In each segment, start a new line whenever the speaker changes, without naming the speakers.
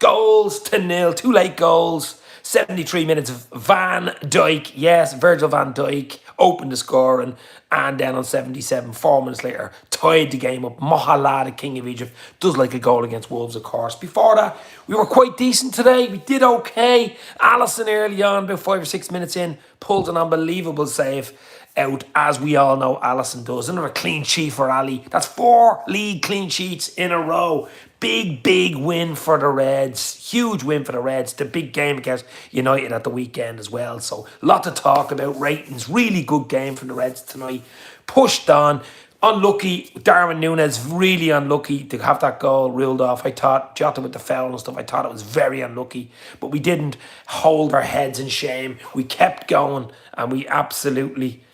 Goals to nil, 2 late goals. 73 minutes of Van Dijk, yes, Virgil van Dijk opened the scoring, and then on 77, 4 minutes later, tied the game up. Mohamed, the King of Egypt, does like a goal against Wolves, of course. Before that, we were quite decent today. We did okay. Alisson early on, about 5 or 6 minutes in, pulled an unbelievable save out, as we all know Alisson does. Another clean sheet for Ali. That's 4 league clean sheets in a row. Big win for the Reds. Huge win for the Reds. The big game against United at the weekend as well. So, a lot to talk about. Ratings. Really good game from the Reds tonight. Pushed on. Unlucky. Darwin Núñez, really unlucky to have that goal ruled off. I thought, Jota with the foul and stuff, I thought it was very unlucky. But we didn't hold our heads in shame. We kept going, and we absolutely,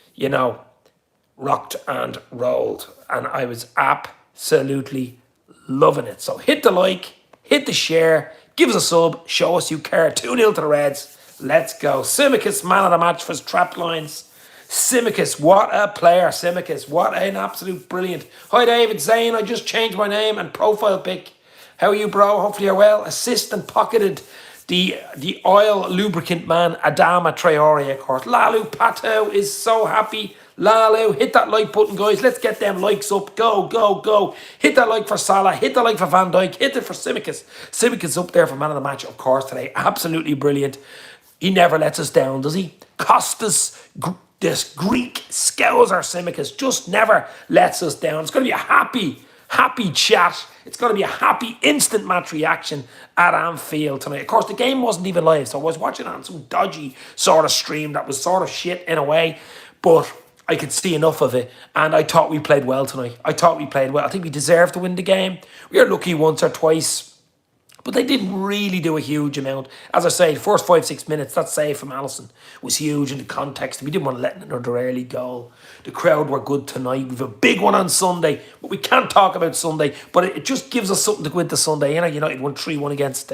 rocked and rolled. And I was absolutely loving it. So hit the like, hit the share, give us a sub, show us you care. 2-0 to the Reds. Let's go. Tsimikas, man of the match for his trap lines. Tsimikas, what a player. Tsimikas, what an absolute brilliant. Hi David, Zane, I just changed my name and profile pic. How are you, bro? Hopefully you're well. Assist and pocketed the oil lubricant man, Adama Traore, of course. Lalu Pato is so happy. Lalu, hit that like button, guys. Let's get them likes up. Go. Hit that like for Salah. Hit the like for Van Dijk. Hit it for Tsimikas. Tsimikas up there for man of the match, of course, today. Absolutely brilliant. He never lets us down, does he? Costas, this Greek scouser Tsimikas, just never lets us down. It's going to be a happy chat. It's going to be a happy instant match reaction at Anfield tonight. Of course, the game wasn't even live, so I was watching it on some dodgy sort of stream that was sort of shit in a way, but I could see enough of it, and I thought we played well tonight. I think we deserved to win the game. We were lucky once or twice, but they didn't really do a huge amount. As I say, the first 5-6 minutes, that save from Alisson was huge in the context. We didn't want to let in another early goal. The crowd were good tonight. We have a big one on Sunday, but we can't talk about Sunday. But it just gives us something to go into Sunday. United won 3-1 against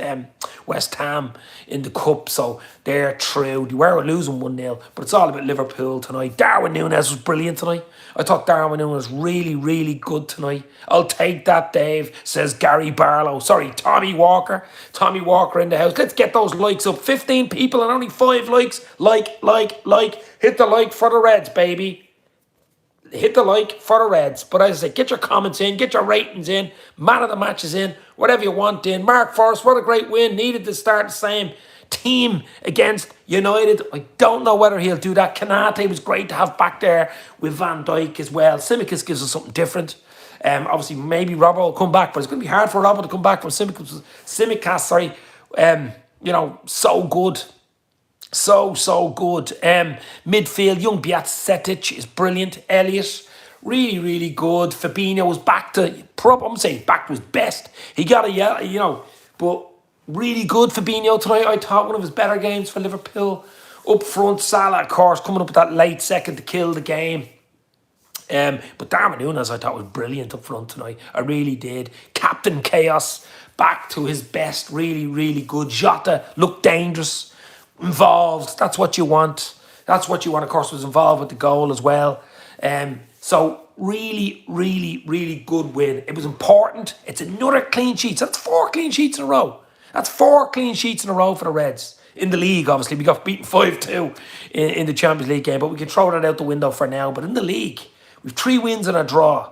West Ham in the Cup, so they're through. They were losing 1-0, but it's all about Liverpool tonight. Darwin Núñez was brilliant tonight. I thought Darwin Núñez was really good tonight. I'll take that, Dave, says Gary Barlow. Sorry, Tommy Walker. Tommy Walker in the house. Let's get those likes up. 15 people and only 5 likes. Like. Hit the like for the Reds, baby. Hit the like for the Reds. But as I say, get your comments in, get your ratings in, man of the matches in, whatever you want in. Mark Forrest, what a great win. Needed to start the same team against United. I don't know whether he'll do that. Kanate was great to have back there with Van Dijk as well. Tsimikas gives us something different. Obviously, maybe Robbo will come back, but it's going to be hard for Robbo to come back from Tsimikas. So good. So good. Midfield, young Bjacetic is brilliant. Elliot, really good. Fabinho was back to, I'm saying back to his best. He got a yellow, but really good Fabinho tonight. I thought one of his better games for Liverpool. Up front, Salah, of course, coming up with that late second to kill the game. But Darwin Núñez, I thought, was brilliant up front tonight. I really did. Captain Chaos, back to his best. Really good. Jota looked dangerous. Involved. That's what you want. Of course, was involved with the goal as well. So really good win. It was important. It's another clean sheet. That's 4 clean sheets in a row. That's 4 clean sheets in a row for the Reds. In the league, obviously, we got beaten 5-2 in the Champions League game, but we can throw that out the window for now. But in the league, we've 3 wins and a draw.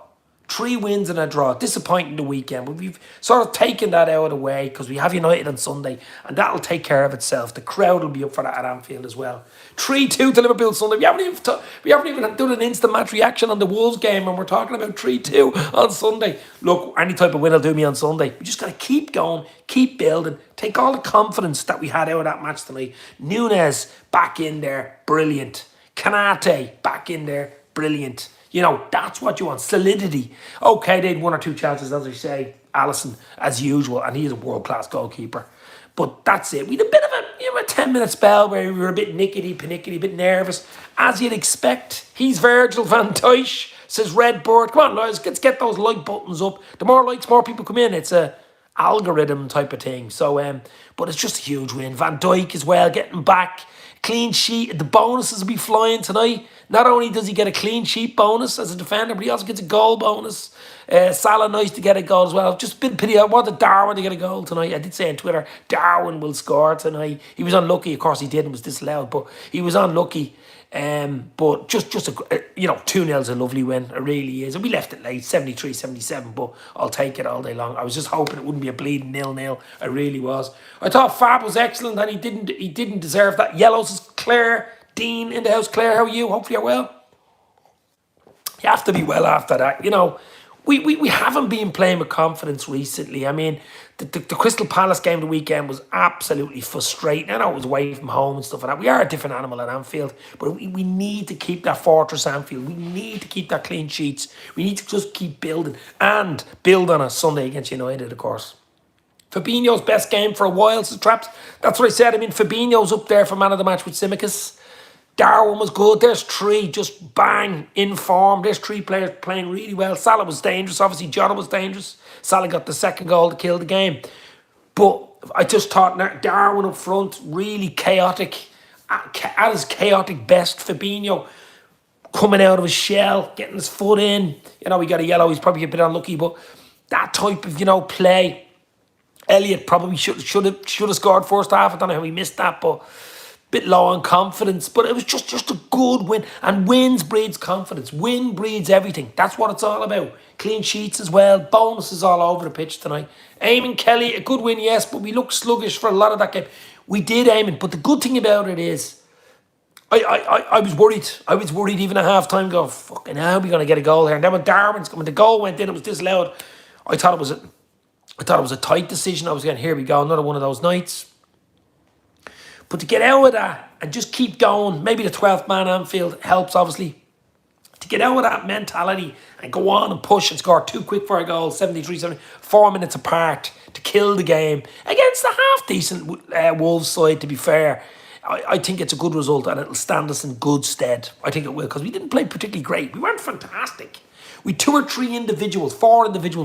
3 wins and a draw. Disappointing the weekend, but we've sort of taken that out of the way because we have United on Sunday, and that'll take care of itself. The crowd will be up for that at Anfield as well. 3-2 to Liverpool Sunday. We haven't even done an instant match reaction on the Wolves game, and we're talking about 3-2 on Sunday. Look, any type of win will do me on Sunday. We just got to keep going, keep building, take all the confidence that we had out of that match tonight. Núñez back in there, brilliant. Kanate back in there, brilliant. That's what you want. Solidity. Okay, they had 1 or 2 chances, as I say. Alisson, as usual, and he's a world-class goalkeeper. But that's it. We had a bit of a 10-minute spell where we were a bit nickety-panickety, a bit nervous. As you'd expect, he's Virgil van Dijk, says Redbird. Come on, guys, let's get those like buttons up. The more likes, more people come in. It's a algorithm type of thing. So, but it's just a huge win. Van Dijk as well, getting back. clean sheet. The bonuses will be flying tonight. Not only does he get a clean sheet bonus as a defender, but he also gets a goal bonus. Salah, nice to get a goal as well. Just a bit of pity. I wanted Darwin to get a goal tonight. I did say on Twitter, Darwin will score tonight. He was unlucky. Of course, he did and was disallowed, but he was unlucky. But just a 2-0 is a lovely win. It really is. And we left it late, 73-77, but I'll take it all day long. I was just hoping it wouldn't be a bleeding 0-0. I really was. I thought Fab was excellent and he didn't deserve that. Yellows is Claire. Dean in the house. Claire, how are you? Hopefully you're well. You have to be well after that. We haven't been playing with confidence recently. I mean, the Crystal Palace game the weekend was absolutely frustrating. I know it was away from home and stuff like that. We are a different animal at Anfield, but we need to keep that fortress Anfield. We need to keep that clean sheets. We need to just keep building and build on a Sunday against United, of course. Fabinho's best game for a while, says Traps. That's what I said. I mean, Fabinho's up there for man of the match with Tsimikas. Darwin was good. There's three just bang in form. There's three players playing really well. Salah was dangerous. Obviously, Jota was dangerous. Salah got the second goal to kill the game. But I just thought Darwin up front, really chaotic. At his chaotic best. Fabinho coming out of his shell, getting his foot in. He got a yellow. He's probably a bit unlucky. But that type of, play. Elliott probably should have scored first half. I don't know how he missed that, but bit low on confidence, but it was just a good win. And wins breeds confidence. Win breeds everything. That's what it's all about. Clean sheets as well. Bonuses all over the pitch tonight. Eamon Kelly, a good win, yes, but we looked sluggish for a lot of that game. We did, Eamon, but the good thing about it is I was worried. I was worried even at half-time going, fucking hell, we're going to get a goal here. And then when the goal went in, it was disallowed. I thought it was a tight decision. I was going, here we go, another one of those nights. But to get out of that and just keep going, maybe the 12th man Anfield helps, obviously. To get out of that mentality and go on and push and score two quick-fire goals, 73-70, 4 minutes apart to kill the game against a half-decent Wolves side, to be fair. I think it's a good result and it'll stand us in good stead. I think it will, because we didn't play particularly great. We weren't fantastic. We 4 individuals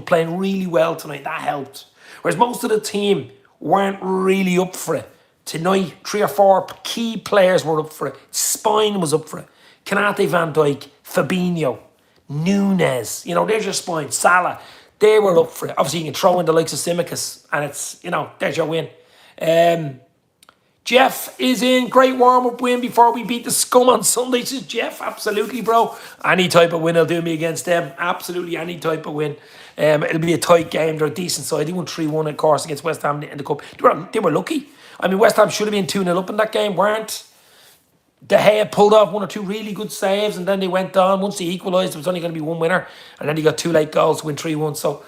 playing really well tonight. That helped. Whereas most of the team weren't really up for it. Tonight, 3 or 4 key players were up for it. Spine was up for it. Kanate, Van Dijk, Fabinho, Nunes. There's your spine. Salah. They were up for it. Obviously, you can throw in the likes of Tsimikas and it's, there's your win. Jeff is in. Great warm-up win before we beat the scum on Sunday, says Jeff. Absolutely, bro. Any type of win will do me against them. Absolutely any type of win. It'll be a tight game. They're a decent side. They won 3-1, of course, against West Ham in the Cup. They were lucky. I mean, West Ham should have been 2-0 up in that game, weren't? De Gea pulled off 1 or 2 really good saves, and then they went on. Once they equalised, there was only going to be 1 winner, and then he got 2 late goals to win 3-1. So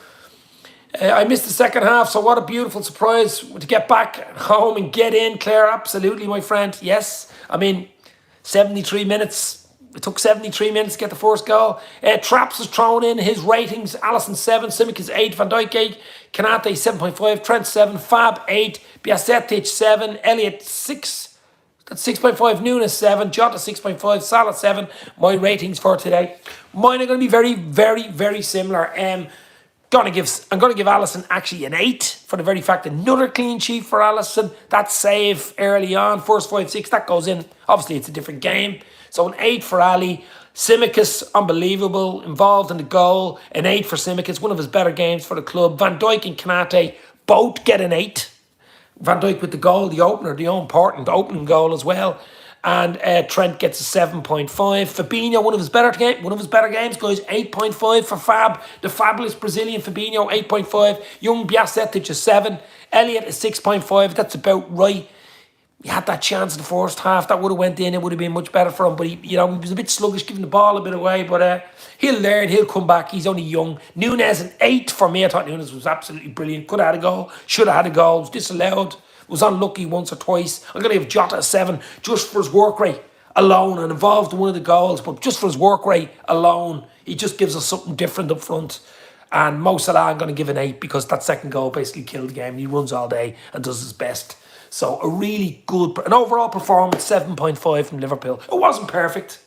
I missed the second half, so what a beautiful surprise to get back home and get in, Claire. Absolutely, my friend. Yes. I mean, 73 minutes. It took 73 minutes to get the first goal. Traps has thrown in his ratings. Alisson 7, Tsimikas 8, Van Dijk 8, Kanate 7.5, Trent 7, Fab 8, Bajcetic 7, Elliott 6. That's 6.5, Nunes 7, Jota 6.5, Salah 7. My ratings for today. Mine are going to be very, very, very similar. I'm going to give Alisson actually an 8 for the very fact another clean sheet for Alisson. That save early on, first 5-6, that goes in. Obviously, it's a different game. So an 8 for Ali. Tsimikas, unbelievable, involved in the goal. An 8 for Tsimikas, one of his better games for the club. Van Dijk and Kanate both get an 8. Van Dijk with the goal, the opener, the important opening goal as well. And Trent gets a 7.5. Fabinho, one of his better games, guys, 8.5 for Fab. The fabulous Brazilian Fabinho, 8.5. Young Bajcetic is 7. Elliott is 6.5. That's about right. He had that chance in the first half. That would have went in. It would have been much better for him. But he was a bit sluggish, giving the ball a bit away. But he'll learn. He'll come back. He's only young. Nunes, an 8 for me. I thought Nunes was absolutely brilliant. Could have had a goal. Should have had a goal. Was disallowed. Was unlucky once or twice. I'm going to give Jota a 7 just for his work rate alone and involved in one of the goals. But just for his work rate alone, he just gives us something different up front. And Mo Salah, I'm going to give an 8 because that second goal basically killed the game. He runs all day and does his best. So a really good, an overall performance, 7.5 from Liverpool. It wasn't perfect.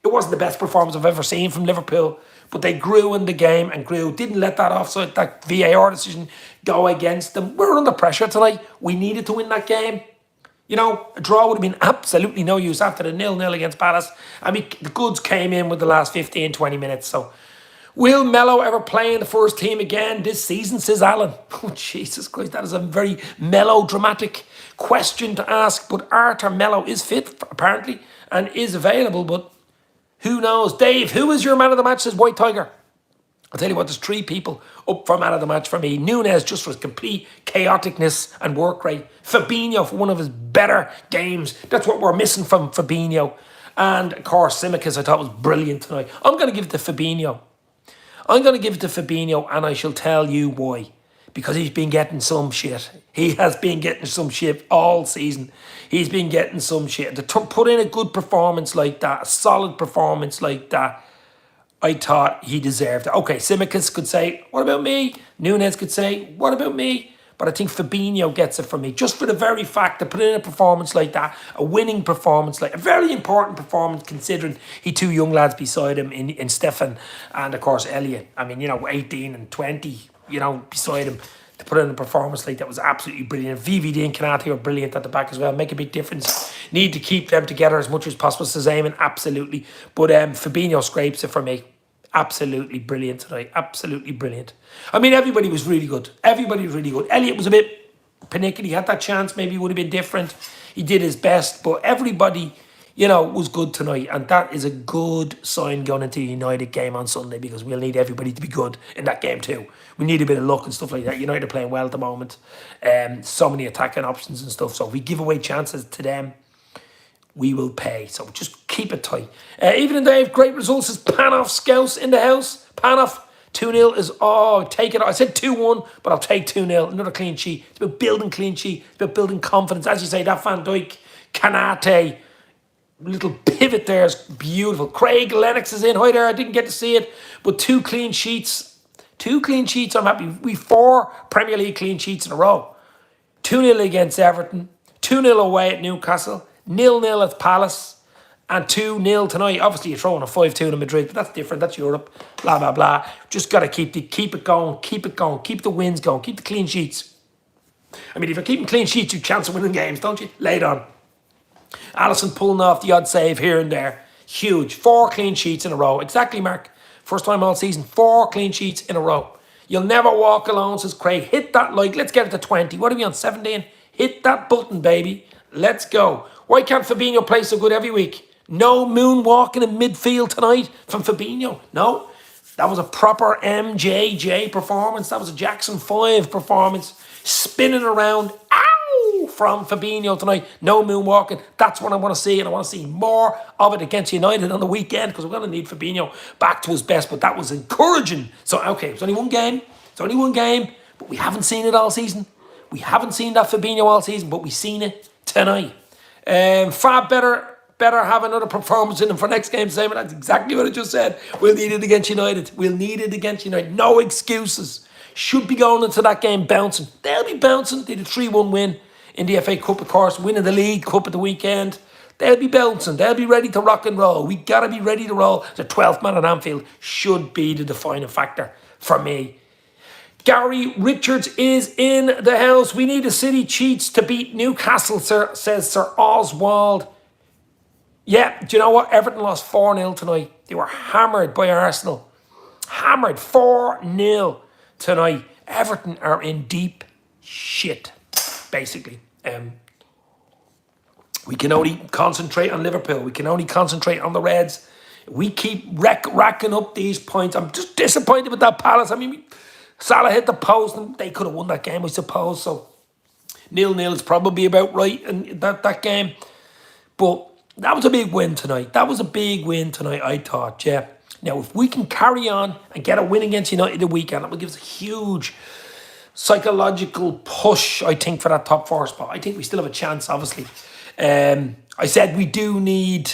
It wasn't the best performance I've ever seen from Liverpool. But they grew in the game and grew. Didn't let that offside, that VAR decision go against them. We're under pressure tonight. We needed to win that game. You know, a draw would have been absolutely no use after the 0-0 against Palace. I mean, the goods came in with the last 15, 20 minutes. So, will Mello ever play in the first team again this season, says Alan? Oh, Jesus Christ, that is a very melodramatic question to ask. But Arthur Mello is fit, apparently, and is available. But who knows? Dave, who is your man of the match, says White Tiger? I'll tell you what, there's 3 people up for man of the match for me. Nunes, just for his complete chaoticness and work rate. Fabinho, for one of his better games. That's what we're missing from Fabinho. And, of course, Tsimikas, I thought was brilliant tonight. I'm going to give it to Fabinho. And I shall tell you why. Because he's been getting some shit. He has been getting some shit all season. He's been getting some shit. To put in a good performance like that, a solid performance like that, I thought he deserved it. Okay, Tsimikas could say, what about me? Nunes could say, what about me? But I think Fabinho gets it from me. Just for the very fact that put in a performance like that, a winning performance, like a very important performance considering he 2 young lads beside him in Stefan and, of course, Elliot. I mean, 18 and 20, beside him. To put in a performance like that was absolutely brilliant. VVD and Kanate were brilliant at the back as well. Make a big difference. Need to keep them together as much as possible. Says Eamon, absolutely. But Fabinho scrapes it for me. Absolutely brilliant tonight. Absolutely brilliant. I mean, everybody was really good. Everybody was really good. Elliot was a bit panicky. He had that chance. Maybe it would have been different. He did his best. But everybody, was good tonight. And that is a good sign going into the United game on Sunday because we'll need everybody to be good in that game too. We need a bit of luck and stuff like that. United are playing well at the moment. So many attacking options and stuff. So if we give away chances to them, we will pay. So just keep it tight. Even in Dave, great results is Panoff Scouts in the house. Panoff, 2-0 is, take it. I said 2-1, but I'll take 2-0. Another clean sheet. It's about building clean sheet. It's about building confidence. As you say, that Van Dijk, Kanate, little pivot there is beautiful. Craig Lennox is in. Hi there, I didn't get to see it. But 2 clean sheets. 2 clean sheets, I'm happy. We 4 Premier League clean sheets in a row. 2-0 against Everton. 2-0 away at Newcastle. 0-0 at Palace. And 2-0 tonight. Obviously, you're throwing a 5-2 in Madrid, but that's different. That's Europe. Blah, blah, blah. Just got to keep it going. Keep it going. Keep the wins going. Keep the clean sheets. I mean, if you're keeping clean sheets, you chance of winning games, don't you? Lay it on. Alisson pulling off the odd save here and there. Huge. 4 clean sheets in a row. Exactly, Mark. First time all season. 4 clean sheets in a row. You'll never walk alone, says Craig. Hit that like. Let's get it to 20. What are we on, 17? Hit that button, baby. Let's go. Why can't Fabinho play so good every week? No moonwalking in midfield tonight from Fabinho. No. That was a proper MJJ performance. That was a Jackson 5 performance. Spinning around. Ow! From Fabinho tonight. No moonwalking. That's what I want to see. And I want to see more of it against United on the weekend because we're going to need Fabinho back to his best. But that was encouraging. So, okay, it's only one game. But we haven't seen it all season. We haven't seen that Fabinho all season, but we've seen it tonight. Fab better have another performance in him for next game, Simon. That's exactly what I just said. We'll need it against United. No excuses. Should be going into that game bouncing. They'll be bouncing. They did a 3-1 win in the FA Cup, of course. Winning the League Cup at the weekend. They'll be bouncing. They'll be ready to rock and roll. We got to be ready to roll. The 12th man at Anfield should be the defining factor for me. Gary Richards is in the house. We need a City cheats to beat Newcastle, sir, says Sir Oswald. Yeah, do you know what? Everton lost 4-0 tonight. They were hammered by Arsenal. Hammered 4-0 tonight. Everton are in deep shit, basically. We can only concentrate on Liverpool. We can only concentrate on the Reds. We keep racking up these points. I'm just disappointed with that Palace. I mean, Salah hit the post and they could have won that game, I suppose. So 0-0 is probably about right in that game. But that was a big win tonight. I thought, yeah. Now, if we can carry on and get a win against United the weekend, that will give us a huge psychological push, I think, for that top 4 spot. I think we still have a chance, obviously. I said we do need,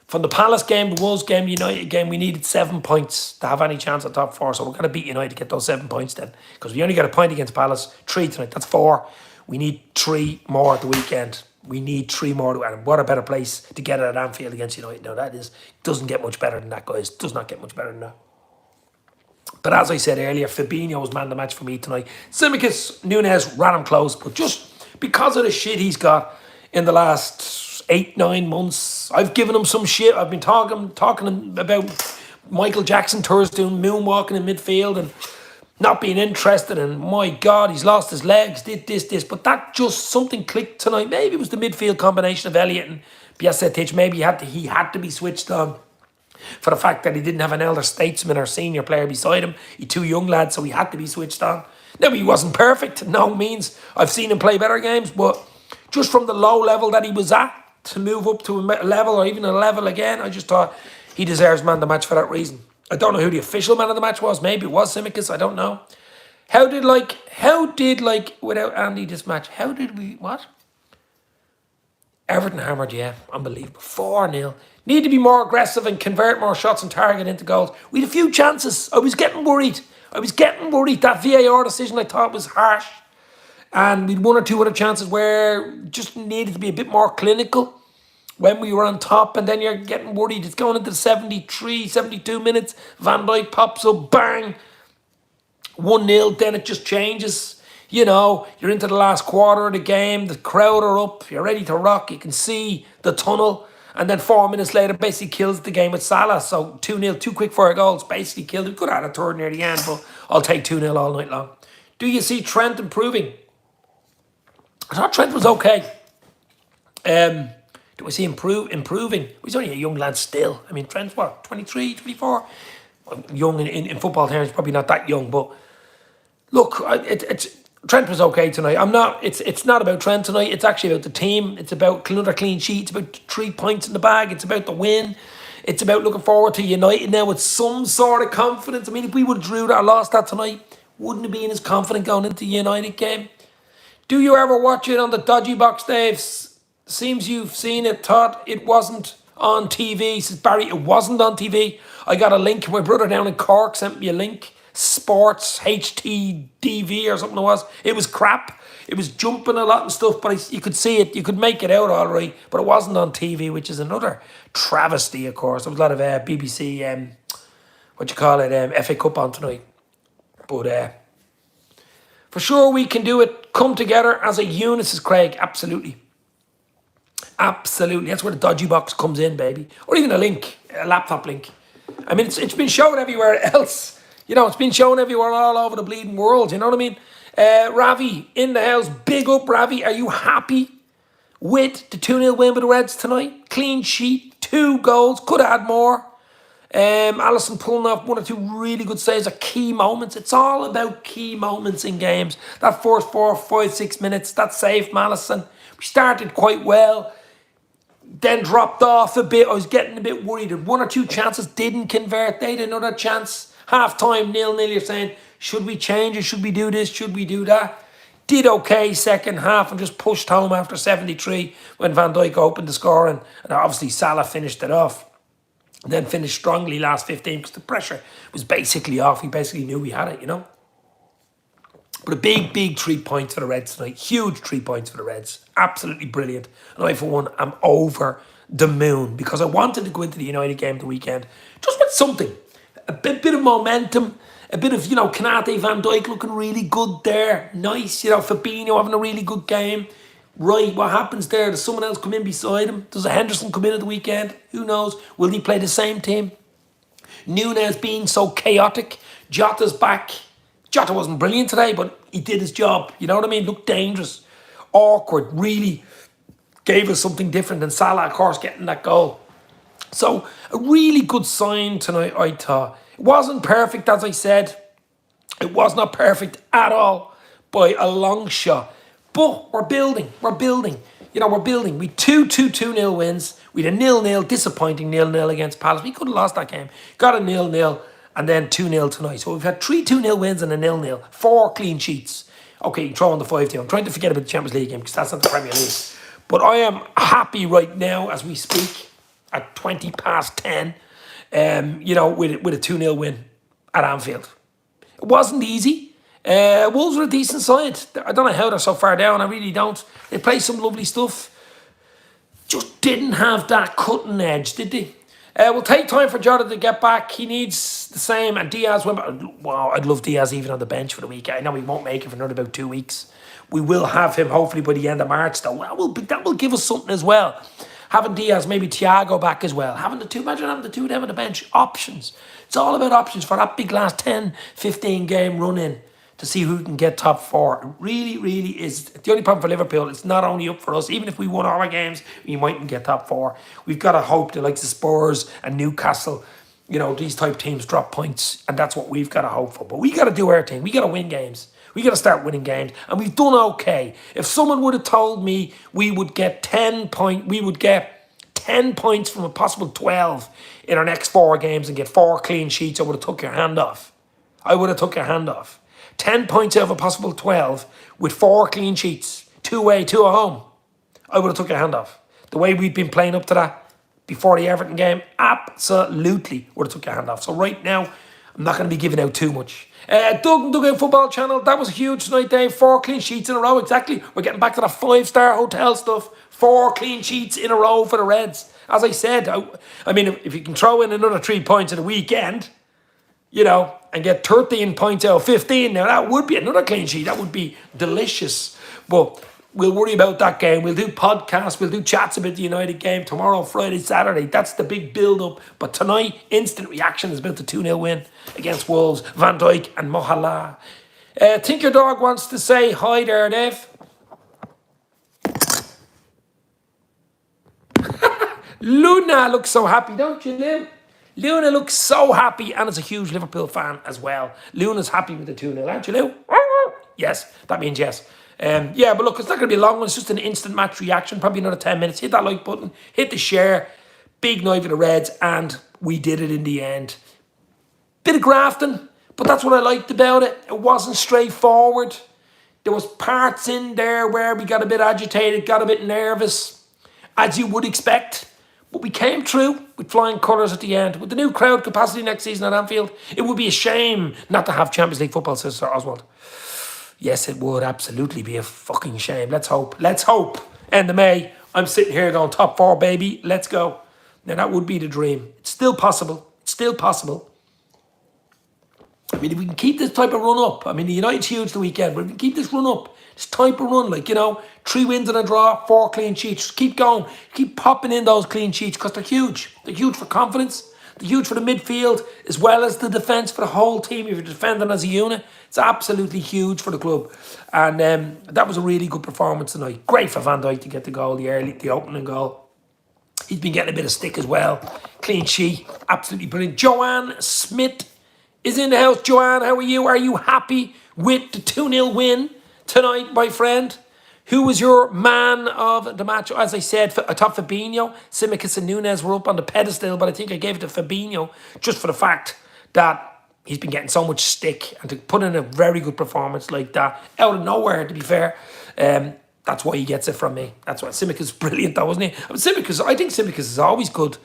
from the Palace game, the Wolves game, the United game, we needed 7 points to have any chance at top 4. So we're going to beat United to get those 7 points then. Because we only got a point against Palace, 3 tonight. That's 4. We need 3 more at the weekend. We need 3 more. And what a better place to get it at Anfield against United. Now, doesn't get much better than that, guys. Does not get much better than that. But as I said earlier, Fabinho was man of the match for me tonight. Tsimikas, Nunes ran him close. But just because of the shit he's got, in the last 8, 9 months. I've given him some shit. I've been talking about Michael Jackson tours doing moonwalking in midfield and not being interested. And my God, he's lost his legs. Did this. But that just something clicked tonight. Maybe it was the midfield combination of Elliott and Bajcetic. Maybe he had to be switched on for the fact that he didn't have an elder statesman or senior player beside him. He two young lads, so he had to be switched on. Now, he wasn't perfect, no means. I've seen him play better games, but just from the low level that he was at, to move up to a level or even a level again, I just thought he deserves man of the match for that reason. I don't know who the official man of the match was. Maybe it was Simicus, I don't know. How did without Andy this match, what? Everton hammered, yeah, unbelievable. 4-0. Need to be more aggressive and convert more shots on target into goals. We had a few chances. I was getting worried. That VAR decision I thought was harsh. And we'd one or two other chances where just needed to be a bit more clinical when we were on top. And then you're getting worried. It's going into the 73, 72 minutes. Van Dijk pops up, bang. 1-0, then it just changes. You know, you're into the last quarter of the game. The crowd are up. You're ready to rock. You can see the tunnel. And then 4 minutes later, basically kills the game with Salah. So 2-0, 2 quick fire goals, basically killed it. Could have had a third near the end, but I'll take 2-0 all night long. Do you see Trent improving? I thought Trent was okay. Do I see improving? He's only a young lad still. I mean, Trent's what, 23, 24? Young in football terms, probably not that young, but look, Trent was okay tonight. It's not about Trent tonight. It's actually about the team. It's about another clean sheet. It's about 3 points in the bag. It's about the win. It's about looking forward to United now with some sort of confidence. I mean, if we would have drew that or lost that tonight, wouldn't have been as confident going into the United game. Do you ever watch it on the dodgy box, Dave? Seems you've seen it, thought it wasn't on TV. Says Barry, it wasn't on TV. I got a link. My brother down in Cork sent me a link. Sports HTDV or something it was. It was crap. It was jumping a lot and stuff, but you could see it. You could make it out all right, but it wasn't on TV, which is another travesty, of course. There was a lot of BBC, FA Cup on tonight. But for sure we can do it. Come together as a unit, says Craig. Absolutely. Absolutely. That's where the dodgy box comes in, baby. Or even a laptop link. I mean, it's been shown everywhere else. You know, it's been shown everywhere all over the bleeding world. You know what I mean? Ravi, in the house. Big up, Ravi. Are you happy with the 2-0 win with the Reds tonight? Clean sheet, 2 goals. Could have had more. Alisson pulling off 1 or 2 really good saves at key moments. It's all about key moments in games. That first 4, 5, 6 minutes, that save from Alisson. We started quite well, then dropped off a bit. I was getting a bit worried. 1 or 2 chances didn't convert. They had another chance. Half time, 0-0. You're saying, should we change it? Should we do this? Should we do that? Did okay second half and just pushed home after 73 when Van Dijk opened the score. And obviously Salah finished it off. And then finished strongly last 15 because the pressure was basically off. We basically knew we had it, you know. But a big 3 points for the Reds tonight. Huge 3 points for the Reds. Absolutely brilliant. And I, for one, am over the moon because I wanted to go into the United game the weekend just with something. A bit of momentum. A bit of, Konate, Van Dijk looking really good there. Nice, Fabinho having a really good game. Right, what happens there? Does someone else come in beside him? Does a Henderson come in at the weekend? Who knows? Will he play the same team? Nunez being so chaotic. Jota's back. Jota wasn't brilliant today, but he did his job. You know what I mean? Looked dangerous. Awkward. Really gave us something different. And Salah, of course, getting that goal. So, a really good sign tonight, I thought. It wasn't perfect, as I said. It was not perfect at all by a long shot. But we're building. We're building. We're building. We 2-0 wins. We had a 0-0, disappointing 0-0 against Palace. We could have lost that game. Got a 0-0 and then 2-0 tonight. So we've had 3 2-0 wins and a 0-0. 4 clean sheets. Okay, you throw on the 5-2. I'm trying to forget about the Champions League game because that's not the Premier League. But I am happy right now as we speak at 20 past 10, with a 2-0 win at Anfield. It wasn't easy. Wolves were a decent side. I don't know how they're so far down. I really don't. They play some lovely stuff. Just didn't have that cutting edge, did they? We'll take time for Jota to get back. He needs the same. And Diaz went back. Wow, I'd love Diaz even on the bench for the week. I know he won't make it for another about 2 weeks. We will have him hopefully by the end of March, though. That will give us something as well. Having Diaz, maybe Thiago back as well. Imagine having the two of them on the bench. Options. It's all about options for that big last 10, 15 game run in to see who can get top four. It really, really is. The only problem for Liverpool, it's not only up for us. Even if we won all our games, we mightn't get top four. We've got to hope that like the Spurs and Newcastle, these type teams drop points. And that's what we've got to hope for. But we got to do our thing. We got to win games. We got to start winning games. And we've done okay. If someone would have told me we would get 10 points from a possible 12 in our next 4 games and get 4 clean sheets, I would have took your hand off. 10 points out of a possible 12 with 4 clean sheets, 2 away, 2 at home. I would have took your hand off. The way we've been playing up to that before the Everton game, absolutely would have took your hand off. So right now, I'm not going to be giving out too much. Dugout Football Channel, that was huge tonight, Dave. 4 clean sheets in a row, exactly. We're getting back to the 5-star hotel stuff. 4 clean sheets in a row for the Reds. As I said, if you can throw in another 3 points at the weekend, and get 13 points out of 15, now that would be another clean sheet. That would be delicious. But we'll worry about that game. We'll do podcasts. We'll do chats about the United game tomorrow, Friday, Saturday. That's the big build-up. But tonight, instant reaction is about the 2-0 win against Wolves, Van Dijk and Mohala. Think Your Dog wants to say hi there, Dave. Luna looks so happy, don't you, Lou? Luna looks so happy and is a huge Liverpool fan as well. Luna's happy with the 2-0, aren't you, Lou? Yes, that means yes. But look, it's not going to be a long one. It's just an instant match reaction, probably another 10 minutes. Hit that like button, hit the share. Big night for the Reds, and we did it in the end. Bit of grafting, but that's what I liked about it. It wasn't straightforward. There was parts in there where we got a bit agitated, got a bit nervous, as you would expect. But we came through with flying colours at the end. With the new crowd capacity next season at Anfield, it would be a shame not to have Champions League football, says Sir Oswald. Yes, it would absolutely be a fucking shame. Let's hope. End of May, I'm sitting here going, top 4, baby. Let's go. Now, that would be the dream. It's still possible. If we can keep this type of run up, the United's huge the weekend, but if we can keep this run up, this type of run, 3 wins and a draw, 4 clean sheets. Just keep going. Keep popping in those clean sheets because they're huge. They're huge for confidence. They're huge for the midfield as well as the defence for the whole team. If you're defending as a unit, it's absolutely huge for the club. And that was a really good performance tonight. Great for Van Dijk to get the goal, the opening goal. He's been getting a bit of stick as well. Clean sheet. Absolutely brilliant. Joanne Smith is in the house. Joanne, how are you? Are you happy with the 2-0 win tonight, my friend? Who was your man of the match? As I said, I thought Fabinho, Tsimikas and Nunes were up on the pedestal, but I think I gave it to Fabinho just for the fact that he's been getting so much stick, and to put in a very good performance like that, out of nowhere, to be fair, that's why he gets it from me. That's why Tsimikas is brilliant, though, wasn't he? I think Tsimikas is always good.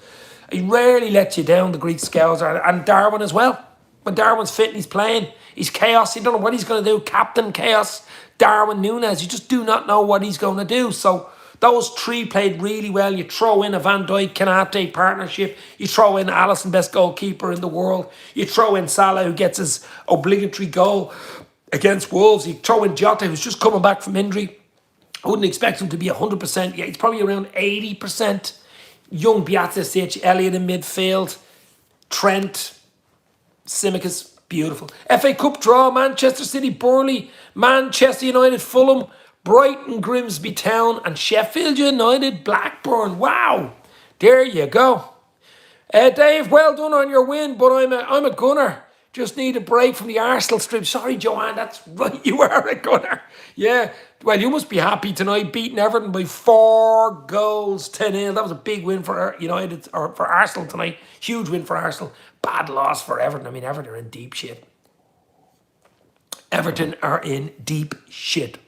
He rarely lets you down, the Greek Scouser, and Darwin as well. When Darwin's fit and he's playing, he's chaos. You don't know what he's going to do. Captain Chaos, Darwin Nunes. You just do not know what he's going to do. So those 3 played really well. You throw in a Van Dijk Kanate partnership. You throw in Alisson, best goalkeeper in the world. You throw in Salah, who gets his obligatory goal against Wolves. You throw in Jota, who's just coming back from injury. I wouldn't expect him to be 100%. Yeah, he's probably around 80%. Young Bjaticic, Elliott in midfield. Trent, Tsimikas, beautiful. FA Cup draw, Manchester City, Burnley, Manchester United, Fulham, Brighton, Grimsby Town, and Sheffield United, Blackburn. Wow, there you go. Dave, well done on your win, but I'm a gunner. Just need a break from the Arsenal strip. Sorry, Joanne, that's right, you are a gunner. Yeah, well, you must be happy tonight, beating Everton by 4 goals, 10-0. That was a big win for United, or for Arsenal tonight. Huge win for Arsenal. Bad loss for Everton. Everton are in deep shit.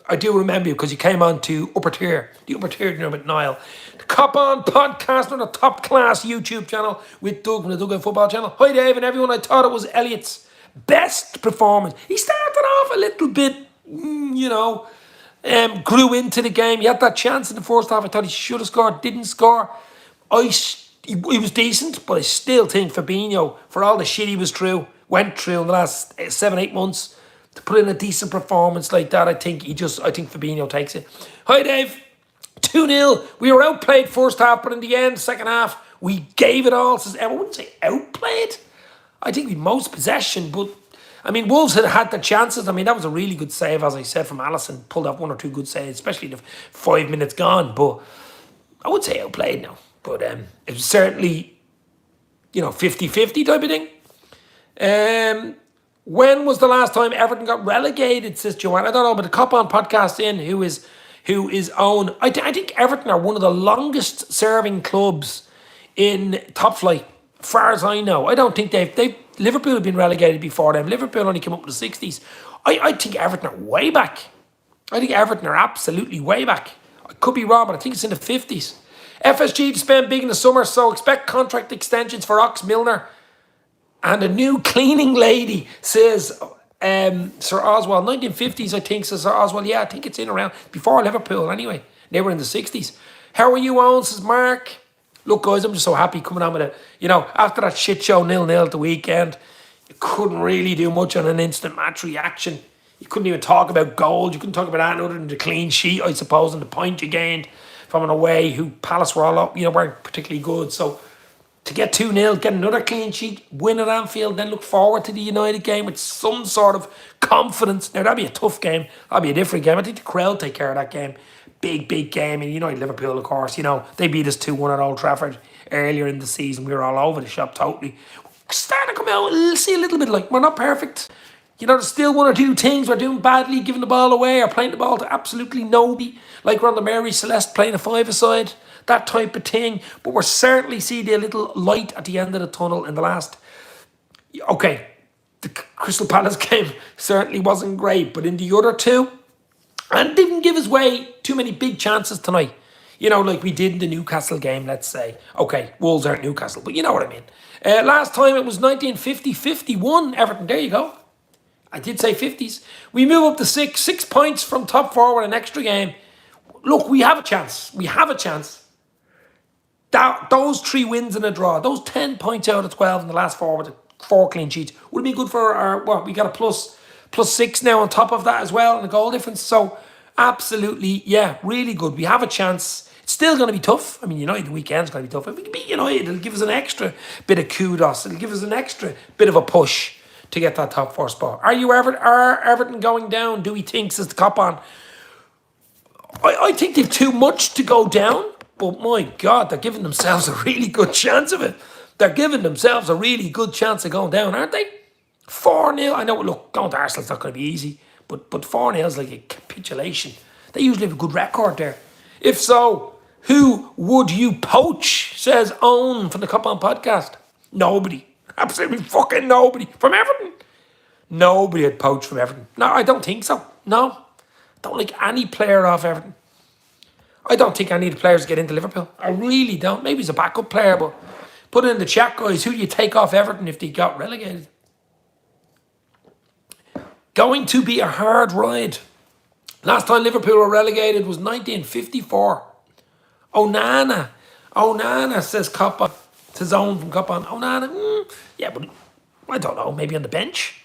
I do remember you because you came on to Upper Tier. The Upper Tier, with Niall. The Cop On podcast on a top-class YouTube channel with Doug from the Dugout Football Channel. Hi, Dave, and everyone. I thought it was Elliott's best performance. He started off a little bit, grew into the game. He had that chance in the first half. I thought he should have scored, didn't score. He was decent, but I still think Fabinho, for all the shit he went through in the last 7-8 months, to put in a decent performance like that. I think Fabinho takes it. Hi, Dave. 2-0. We were outplayed first half, but in the end, second half, we gave it all. I wouldn't say outplayed. I think we most possession, but I mean, Wolves had the chances. I mean, that was a really good save, as I said, from Alisson. Pulled off one or two good saves, especially the 5 minutes gone. But I would say outplayed now. But it was certainly, 50-50 type of thing. When was the last time Everton got relegated, says Joanne? I don't know, but the Cop On podcast who is owned. I think Everton are one of the longest serving clubs in top flight, as far as I know. I don't think they've Liverpool have been relegated before them. Liverpool only came up in the 60s. I think Everton are way back. I think Everton are absolutely way back. I could be wrong, but I think it's in the 50s. FSG to spend big in the summer, so expect contract extensions for Ox Milner and a new cleaning lady, says Sir Oswald. 1950s, I think, says Sir Oswald. Yeah, I think it's in around before Liverpool anyway. They were in the 60s. How are you, Owen, says Mark. Look, guys, I'm just so happy coming on with it. After that shit show 0-0 at the weekend, you couldn't really do much on an instant match reaction. You couldn't even talk about goals. You couldn't talk about anything other than the clean sheet, I suppose, and the point you gained from an away who Palace were all up, weren't particularly good. So to get 2-0, get another clean sheet, win at Anfield, then look forward to the United game with some sort of confidence. Now, that'd be a tough game. That'd be a different game. I think the crowd take care of that game. Big game. And United Liverpool, of course, they beat us 2-1 at Old Trafford earlier in the season. We were all over the shop totally. Starting to come out, see a little bit like we're not perfect. There's still one or two things we're doing badly, giving the ball away or playing the ball to absolutely nobody. Like we're on the Mary Celeste playing a five-a-side, that type of thing. But we're certainly seeing a little light at the end of the tunnel in the last... Okay, the Crystal Palace game certainly wasn't great, but in the other two, and didn't give us way too many big chances tonight. Like we did in the Newcastle game, let's say. Okay, Wolves aren't Newcastle, but you know what I mean. Last time it was 1950-51, Everton. There you go. I did say 50s. We move up to 6 points from top four with an extra game. Look, we have a chance. Those 3 wins and a draw, those 10 points out of 12 in the last 4 with the 4 clean sheets would have been good for our, we got a plus 6 now on top of that as well and the goal difference. So absolutely, yeah, really good. We have a chance. It's still going to be tough. I mean, United the weekend's going to be tough. If we can beat United, it'll give us an extra bit of kudos. It'll give us an extra bit of a push to get that top 4 spot. Are Everton going down? Do we think, says the Cop On? I think they've too much to go down, but my God, they're giving themselves a really good chance of it. They're giving themselves a really good chance of going down, aren't they? 4-0. I know, look, going to Arsenal's not going to be easy, but 4-0 is like a capitulation. They usually have a good record there. If so, who would you poach, says Owen from the Cop On podcast? Nobody. Absolutely fucking nobody. From Everton? Nobody had poached from Everton. No, I don't think so. No. Don't like any player off Everton. I don't think any of the players get into Liverpool. I really don't. Maybe he's a backup player, but put it in the chat, guys. Who do you take off Everton if they got relegated? Going to be a hard ride. Last time Liverpool were relegated was 1954. Onana, says Cop On. Says Owen from Cop On. Onana, yeah, but I don't know. Maybe on the bench.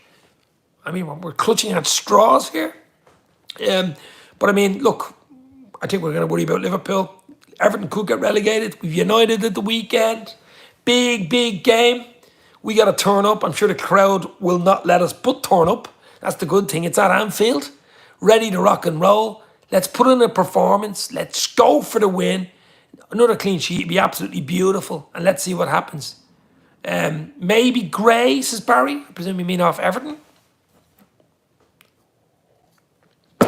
I mean, we're clutching at straws here. But I mean, look, I think we're going to worry about Liverpool. Everton could get relegated. We've United at the weekend. Big game. We got to turn up. I'm sure the crowd will not let us but turn up. That's the good thing. It's at Anfield. Ready to rock and roll. Let's put in a performance. Let's go for the win. Another clean sheet would be absolutely beautiful. And let's see what happens. Maybe Gray, says Barry. I presume you mean off Everton.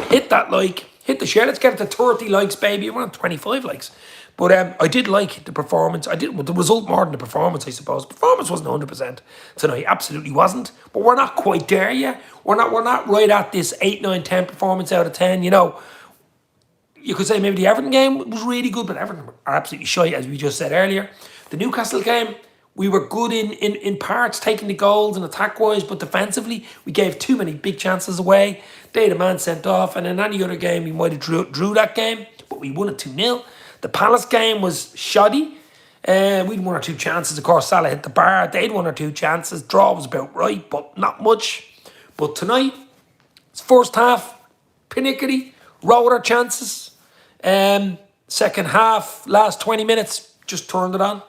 Hit that like. Hit the share. Let's get it to 30 likes, baby. We're on 25 likes. But I did like the performance. I did the result more than the performance, I suppose. Performance wasn't 100% tonight. Absolutely wasn't. But we're not quite there yet. We're not right at this 8, 9, 10 performance out of 10. You know, you could say maybe the Everton game was really good, but Everton are absolutely shy, as we just said earlier. The Newcastle game, we were good in parts, taking the goals and attack-wise, but defensively, we gave too many big chances away. They had a man sent off, and in any other game, we might have drew that game, but we won it 2-0. The Palace game was shoddy. We had 1 or 2 chances. Of course, Salah hit the bar. They had 1 or 2 chances. Draw was about right, but not much. But tonight, First half, panicky, wrote our chances. Second half, last 20 minutes, just turned it on.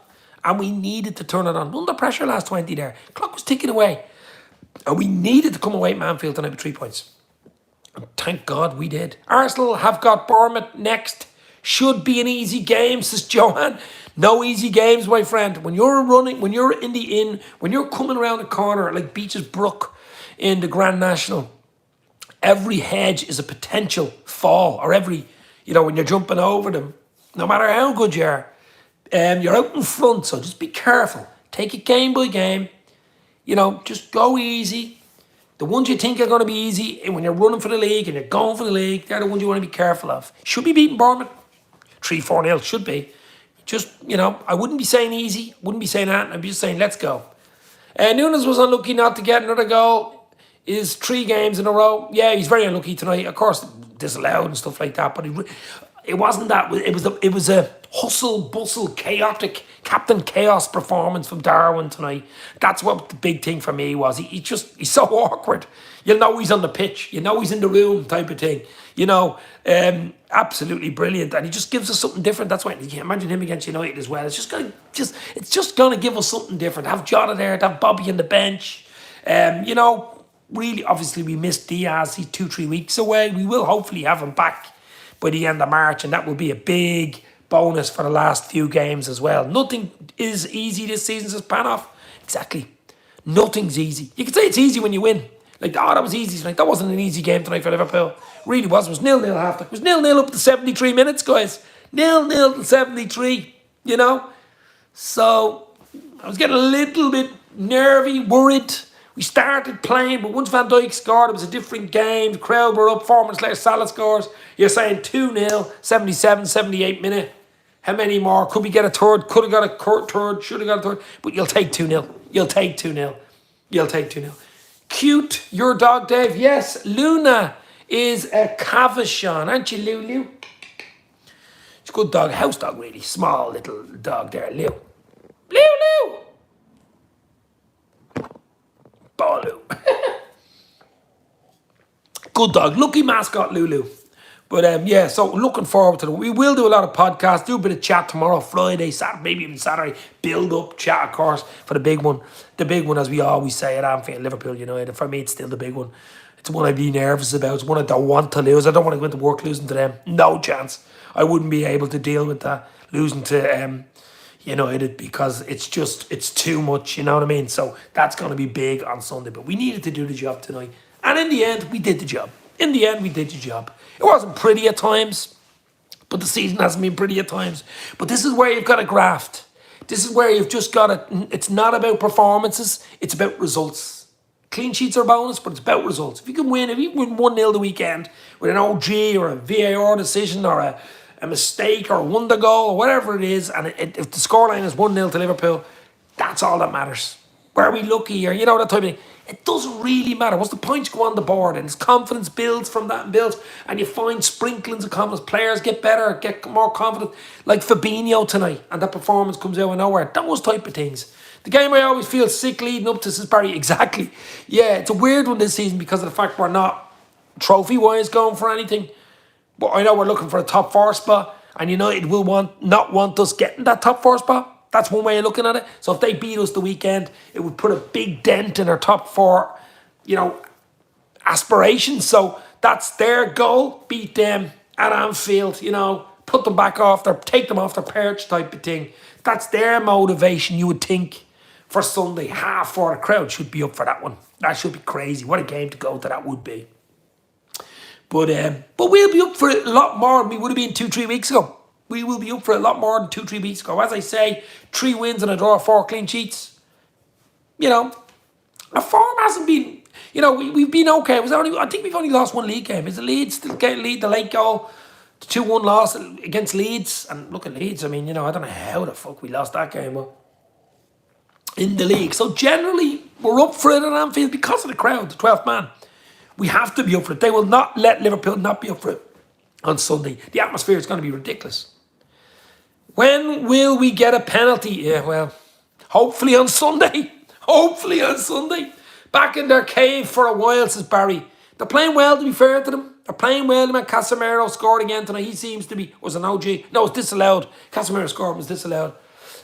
And we needed to turn it on. Under pressure last 20 there. Clock was ticking away. And we needed to come away from Anfield tonight with 3 points. And thank God we did. Arsenal have got Bournemouth next. Should be an easy game, says Johan. No easy games, my friend. When you're running, when you're in the inn, when you're coming around the corner like Beaches Brook in the Grand National, every hedge is a potential fall. Or every, when you're jumping over them, no matter how good you are, you're out in front. So just be careful. Take it game by game. Just go easy. The ones you think are going to be easy, and when you're running for the league and you're going for the league, they're the ones you want to be careful of. Should be beating Bournemouth. 3-4-0 should be. Just, I wouldn't be saying easy. Wouldn't be saying that. I'd be just saying, let's go. Nunes was unlucky not to get another goal. Is 3 games in a row. Yeah, he's very unlucky tonight. Of course, disallowed and stuff like that. But it wasn't that. It was a hustle, bustle, chaotic, Captain Chaos performance from Darwin tonight. That's what the big thing for me was. He's so awkward. You know he's on the pitch. You know he's in the room type of thing. Absolutely brilliant. And he just gives us something different. That's why you can imagine him against United as well. It's just gonna give us something different. Have Jota there, to have Bobby on the bench. Really, obviously we missed Diaz. He's 2-3 weeks away. We will hopefully have him back by the end of March, and that will be a big bonus for the last few games as well. Nothing is easy this season, says Panoff. Exactly. Nothing's easy. You can say it's easy when you win. Like, that was easy tonight. That wasn't an easy game tonight for Liverpool. Really was. It was 0-0 half. It was 0-0 up to 73 minutes, guys. 0-0 to 73, So, I was getting a little bit nervy, worried. We started playing, but once Van Dijk scored, it was a different game. The crowd were up, 4 minutes later, Salah scores. You're saying 2-0, 77, 78 minute. How many more? Could we get a third? Could have got a third, should have got a third. But you'll take 2-0. You'll take 2-0. You'll take 2-0. Cute, your dog, Dave. Yes, Luna is a Cavachon, aren't you, Lulu? It's a good dog, house dog, really. Small little dog there, Lou. Lulu! Baloo. Good dog. Lucky mascot, Lulu. But so looking forward to it. We will do a lot of podcasts, do a bit of chat tomorrow, Friday, Saturday, maybe even Saturday. Build up, chat, of course, for the big one. The big one, as we always say at Anfield, Liverpool United. For me, it's still the big one. It's one I'd be nervous about. It's one I don't want to lose. I don't want to go into work losing to them. No chance. I wouldn't be able to deal with that, losing to United, because it's too much, you know what I mean? So that's going to be big on Sunday. But we needed to do the job tonight. And in the end, we did the job. It wasn't pretty at times, but the season hasn't been pretty at times. But this is where you've got to graft. This is where you've just got to... It's not about performances. It's about results. Clean sheets are a bonus, but it's about results. If you win 1-0 the weekend with an OG or a VAR decision or a mistake or a wonder goal or whatever it is, and if the scoreline is 1-0 to Liverpool, that's all that matters. Were we lucky or, that type of thing? It doesn't really matter. Once the points go on the board and his confidence builds from that and builds, and you find sprinklings of confidence, players get better, get more confident, like Fabinho tonight, and that performance comes out of nowhere. Those type of things. The game I always feel sick leading up to, says Barry, exactly. Yeah, it's a weird one this season because of the fact we're not trophy-wise going for anything. But I know we're looking for a top 4 spot, and United will not want us getting that top 4 spot. That's one way of looking at it. So if they beat us the weekend, it would put a big dent in our top 4, aspirations. So that's their goal. Beat them at Anfield, put them back take them off their perch type of thing. That's their motivation, you would think, for Sunday. Half for the crowd should be up for that one. That should be crazy. What a game to go to that would be. But we'll be up for it a lot more than we would have been 2-3 weeks ago. We will be up for a lot more than 2-3 weeks ago. As I say, 3 wins and a draw, 4 clean sheets. Our form hasn't been... we've been okay. I think we've only lost 1 league game. Is the Leeds still getting lead? The late goal, the 2-1 loss against Leeds. And look at Leeds. I don't know how the fuck we lost that game. But in the league. So generally, we're up for it at Anfield because of the crowd, the 12th man. We have to be up for it. They will not let Liverpool not be up for it on Sunday. The atmosphere is going to be ridiculous. When will we get a penalty? Yeah, well, hopefully on Sunday. Hopefully on Sunday. Back in their cave for a while, says Barry. They're playing well, to be fair to them. They're playing well. Man, Casemiro scored again tonight. He seems to be, was an OG. No, it's disallowed. Casemiro scored, was disallowed.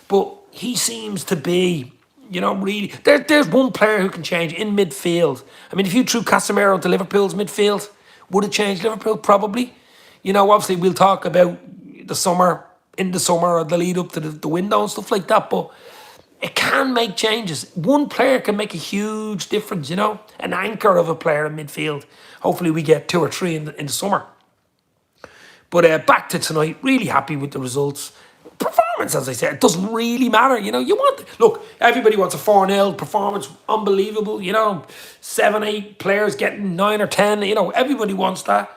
But he seems to be, really. There's one player who can change in midfield. I mean, if you threw Casemiro into Liverpool's midfield, would it change Liverpool? Probably. Obviously we'll talk about the summer, in the summer, or the lead up to the window and stuff like that. But it can make changes. One player can make a huge difference, an anchor of a player in midfield. Hopefully we get 2 or 3 in the summer. But back to tonight, really happy with the results. Performance, as I said, it doesn't really matter. Look, everybody wants a 4-0 performance, unbelievable. 7, 8 players getting 9 or 10. Everybody wants that.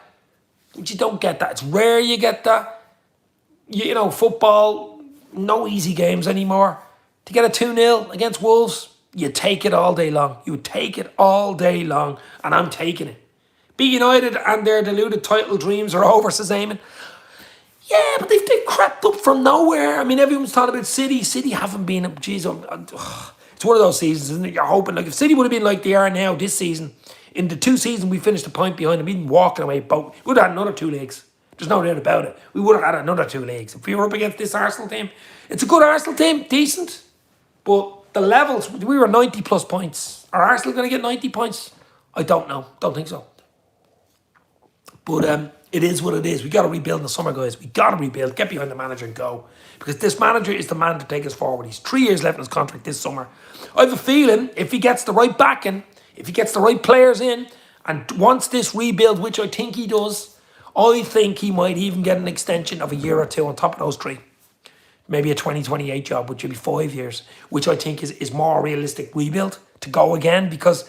But you don't get that. It's rare you get that. Football, no easy games anymore. To get a 2-0 against Wolves, you take it all day long. You would take it all day long, and I'm taking it. Be United and their deluded title dreams are over, says Eamon. Yeah, but they've crept up from nowhere. I mean, everyone's talking about City. City haven't been up. Jeez, it's one of those seasons, isn't it? You're hoping, if City would have been like they are now this season, in the 2 seasons we finished a point behind them, we'd been walking away. But we would have had another 2 legs. There's no doubt about it. We would have had another 2 legs. If we were up against this Arsenal team, it's a good Arsenal team, decent. But the levels, we were 90 plus points. Are Arsenal going to get 90 points? I don't know. Don't think so. But it is what it is. We got to rebuild in the summer, guys. We got to rebuild. Get behind the manager and go. Because this manager is the man to take us forward. He's 3 years left in his contract this summer. I have a feeling if he gets the right backing, if he gets the right players in, and wants this rebuild, which I think he does, I think he might even get an extension of a year or 2 on top of those 3. Maybe a 2028 job, which would be 5 years, which I think is more realistic rebuild to go again, because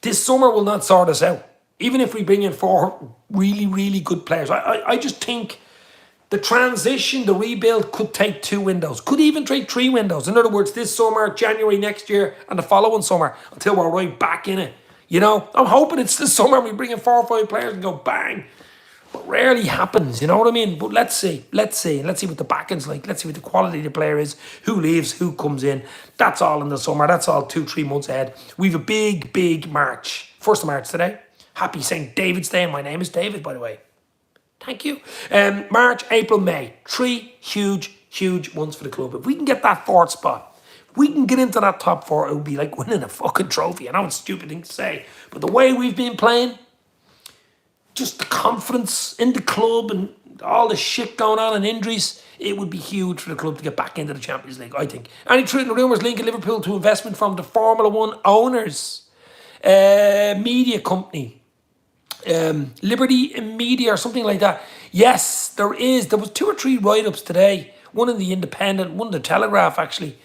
this summer will not sort us out. Even if we bring in 4 really, really good players. I just think the transition, the rebuild could take 2 windows. Could even take 3 windows. In other words, this summer, January next year, and the following summer, until we're right back in it. I'm hoping it's this summer and we bring in 4 or 5 players and go bang. But rarely happens, you know what I mean? But let's see. Let's see what the backing's like. Let's see what the quality of the player is. Who leaves, who comes in. That's all in the summer. That's all 2-3 months ahead. We've a big, big March. 1st of March today. Happy St. David's Day, and my name is David, by the way. Thank you. March, April, May. 3 huge, huge months for the club. If we can get that 4th spot, if we can get into that top 4, it would be like winning a fucking trophy. I know it's a stupid thing to say, but the way we've been playing, just the confidence in the club and all the shit going on and injuries, it would be huge for the club to get back into the Champions League, I think. Any truth in the rumours linking Liverpool to investment from the Formula 1 owners? Media company. Liberty Media or something like that. Yes, there is. There was 2 or 3 write-ups today. One in the Independent, one in the Telegraph, actually,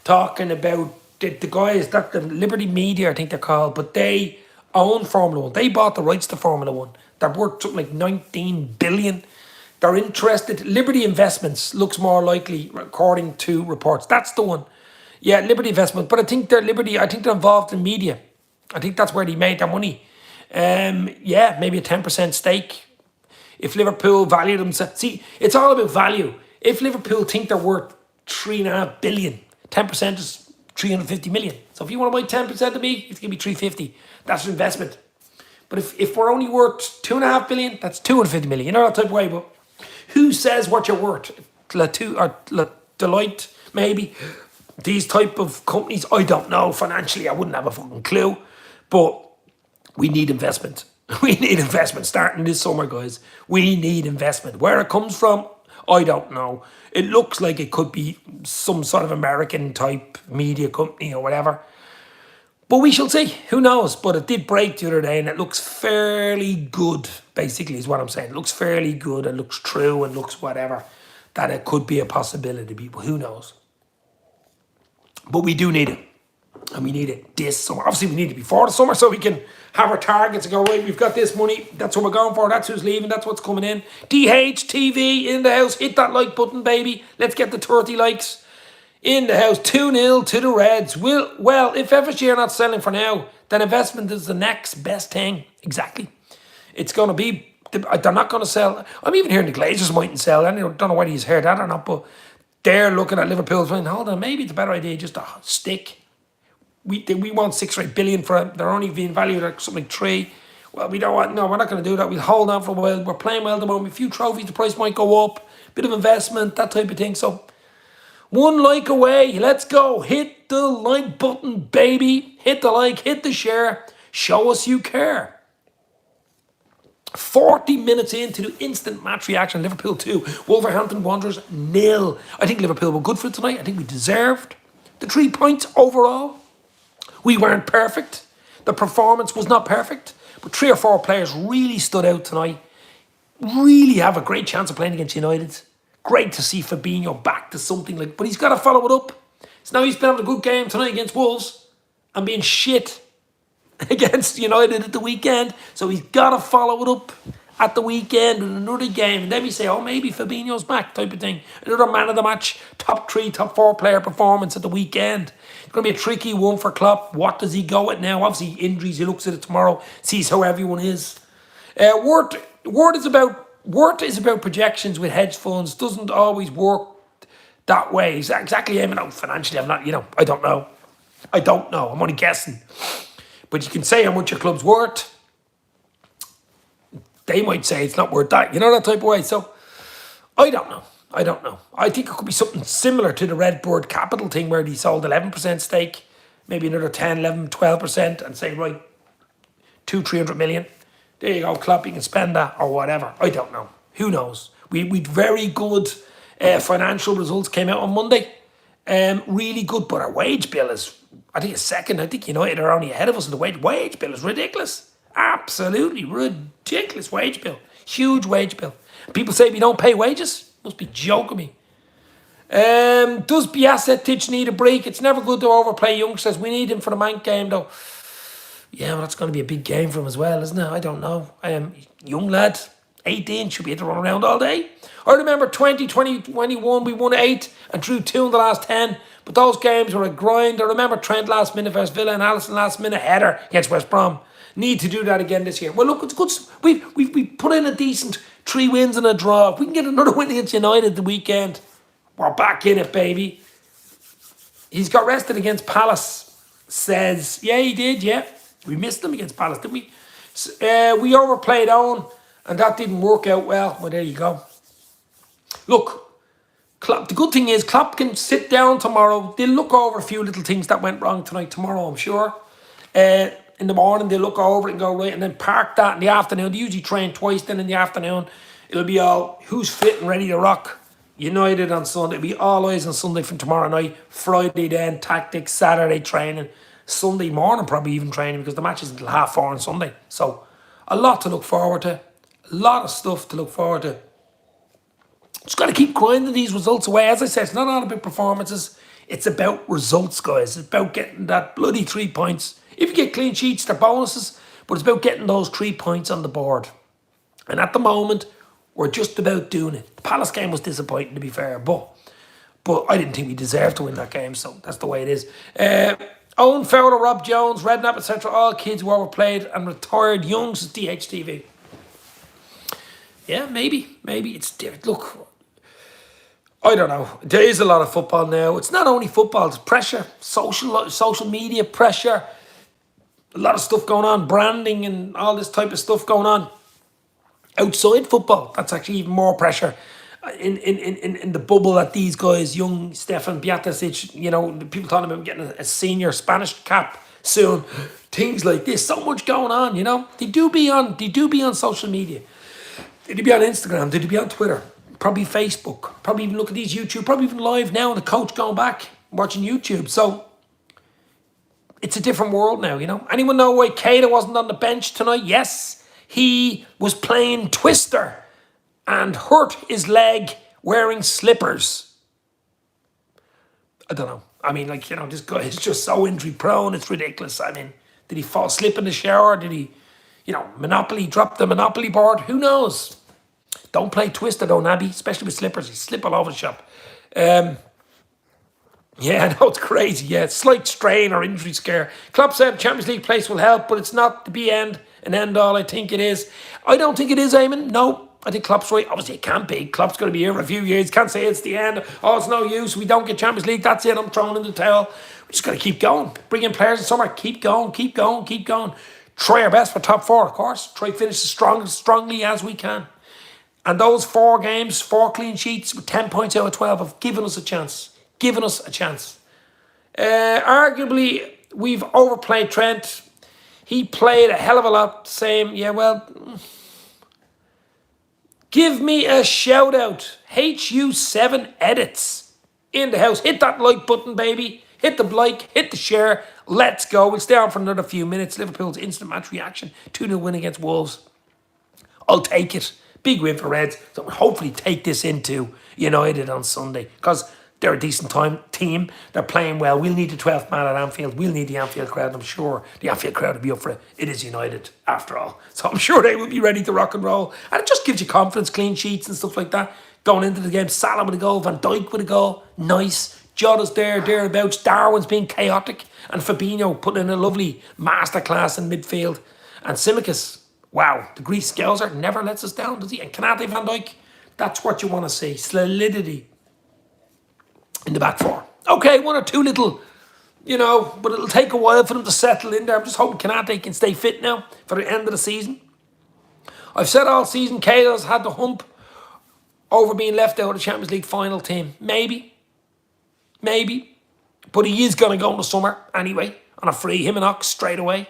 talking about the guys, that the Liberty Media, I think they're called, but they own Formula 1. They bought the rights to Formula 1. They're worth something like 19 billion. They're interested. Liberty Investments looks more likely, according to reports. That's the one. Yeah, Liberty Investment. But I think they're involved in media. I think that's where they made their money. Yeah, maybe a 10% stake. If Liverpool value themselves, see, it's all about value. If Liverpool think they're worth 3.5 billion, 10% is 350 million. So if you want to buy 10% of me, it's gonna be 350. That's an investment. But if we're only worth 2.5 billion, that's 250 million. You know that type of way. But who says what you're worth? Deloitte, maybe. These type of companies, I don't know. Financially, I wouldn't have a fucking clue. But we need investment. We need investment starting this summer, guys. We need investment. Where it comes from, I don't know. It looks like it could be some sort of American type media company or whatever. But we shall see. Who knows? But it did break the other day and it looks fairly good, basically, is what I'm saying. It looks fairly good and looks true and looks whatever. That it could be a possibility, people. Who knows? But we do need it. And we need it this summer. Obviously, we need it before the summer so we can have our targets and go, right, we've got this money. That's what we're going for. That's who's leaving. That's what's coming in. DHTV in the house. Hit that like button, baby. Let's get the 30 likes. In the house. 2-0 to the Reds. Well, if FSG are not selling for now, then investment is the next best thing. Exactly. It's going to be, they're not going to sell. I'm even hearing the Glazers mightn't sell. I don't know whether he's heard that or not, but they're looking at Liverpool saying, hold on, maybe it's a better idea just to stick. We want 6 or 8 billion for it. They're only being valued at something like 3. Well, we don't want, no, we're not going to do that. We'll hold on for a while. We're playing well at the moment. A few trophies, the price might go up. Bit of investment, that type of thing. So, one like away. Let's go. Hit the like button, baby. Hit the like, hit the share. Show us you care. 40 minutes into the instant match reaction. Liverpool 2. Wolverhampton Wanderers 0. I think Liverpool were good for it tonight. I think we deserved the 3 points overall. We weren't perfect. The performance was not perfect. But 3 or 4 players really stood out tonight. Really have a great chance of playing against United. Great to see Fabinho back to something like... But he's got to follow it up. So now he's been having a good game tonight against Wolves and being shit against United at the weekend. So he's got to follow it up at the weekend with another game. And then we say, oh, maybe Fabinho's back type of thing. Another man of the match, top 3, top 4 player performance at the weekend. It's going to be a tricky one for Klopp. What does he go at now? Obviously, injuries. He looks at it tomorrow, sees how everyone is. Word is about projections with hedge funds. Doesn't always work that way. Exactly aiming out financially. I'm not, I don't know. I'm only guessing. But you can say how much your club's worth. They might say it's not worth that. That type of way. So, I don't know. I think it could be something similar to the Redbird Capital thing where he sold 11% stake, maybe another 10, 11, 12% and say, right, 200-300 million. There you go, Klopp, you can spend that or whatever. I don't know. Who knows? We'd very good financial results came out on Monday. Really good, but our wage bill is, I think, second. I think United are only ahead of us in the wage bill is ridiculous. Absolutely ridiculous wage bill. Huge wage bill. People say we don't pay wages. Must be joking me. Does Biasetic need a break? It's never good to overplay youngsters. We need him for the Mank game, though. Yeah, well, that's going to be a big game for him as well, isn't it? I don't know. Young lad, 18, should be able to run around all day. I remember 2021, we won 8 and drew 2 in the last 10. But those games were a grind. I remember Trent last minute versus Villa and Alisson last minute header against West Brom. Need to do that again this year. Well, look, it's good. We've put in a decent 3 wins and a draw. If we can get another win against United the weekend, we're back in it, baby. He's got rested against Palace. Says, yeah, he did, yeah. We missed them against Palace, didn't we? We overplayed Owen, and that didn't work out well. Well, there you go. Look, Klopp, the good thing is Klopp can sit down tomorrow. They'll look over a few little things that went wrong tonight tomorrow, I'm sure. In the morning, they'll look over it and go, right, and then park that in the afternoon. They usually train twice, then in the afternoon, it'll be all who's fit and ready to rock. United on Sunday. It'll be all eyes on Sunday from tomorrow night. Friday then, tactics, Saturday training. Sunday morning probably even training because the match is until 4:30 on Sunday. So a lot to look forward to. A lot of stuff to look forward to. Just got to keep grinding these results away. As I said, it's not all about performances. It's about results, guys. It's about getting that bloody 3 points. If you get clean sheets, they're bonuses. But it's about getting those 3 points on the board. And at the moment, we're just about doing it. The Palace game was disappointing, to be fair. But I didn't think we deserved to win that game. So that's the way it is. Owen Fowler, Rob Jones, Redknapp, etc. All kids who overplayed and retired young as DHTV. Yeah, maybe it's different. Look, I don't know. There is a lot of football now. It's not only football, it's pressure, social media pressure, a lot of stuff going on, branding and all this type of stuff going on. Outside football, that's actually even more pressure. In the bubble that these guys, young Stefan Biatezic, people talking about getting a senior Spanish cap soon. Things like this, so much going on, They do be on social media. They do be on Instagram, they do be on Twitter, probably Facebook, probably even look at these YouTube, probably even live now, and the coach going back, watching YouTube. So it's a different world now, Anyone know why Keita wasn't on the bench tonight? Yes, he was playing Twister and hurt his leg wearing slippers. I don't know. I mean, this guy is just so injury prone. It's ridiculous. I mean, did he fall asleep in the shower? Did he, drop the Monopoly board? Who knows? Don't play Twister though, Nabby, especially with slippers. You slip all over the shop. Yeah, I know, it's crazy. Yeah, slight strain or injury scare. Klopp said Champions League place will help, but it's not the end all. I think it is. I don't think it is, Eamon. No. I think Klopp's right. Obviously, it can't be. Klopp's going to be here for a few years. Can't say it's the end. Oh, it's no use. We don't get Champions League. That's it. I'm throwing in the towel. We just got to keep going. Bring in players in summer. Keep going. Try our best for top 4, of course. Try finish as strongly as we can. And those 4 games, 4 clean sheets with 10 points out of 12 have given us a chance. Given us a chance. Arguably, we've overplayed Trent. He played a hell of a lot. Same, yeah, well... Give me a shout out. HU7 Edits in the house. Hit that like button, baby. Hit the like, hit the share. Let's go. We'll stay on for another few minutes. Liverpool's instant match reaction. 2-0 win against Wolves. I'll take it. Big win for Reds. So we'll hopefully take this into United on Sunday. Because they're a decent team. They're playing well. We'll need the 12th man at Anfield. We'll need the Anfield crowd. I'm sure the Anfield crowd will be up for it. It is United, after all. So I'm sure they will be ready to rock and roll. And it just gives you confidence, clean sheets and stuff like that. Going into the game, Salah with a goal, Van Dijk with a goal. Nice. Jota's thereabouts. Darwin's being chaotic. And Fabinho putting in a lovely masterclass in midfield. And Tsimikas, wow, the Greece Scouser never lets us down, does he? And Kanate, Van Dijk, that's what you want to see. Solidity in the back 4. Okay, 1 or 2 little, but it'll take a while for them to settle in there. I'm just hoping Kanate can stay fit now for the end of the season. I've said all season, Cato's had the hump over being left out of the Champions League final team. Maybe. But he is going to go in the summer anyway, on a free, him and Ox straight away.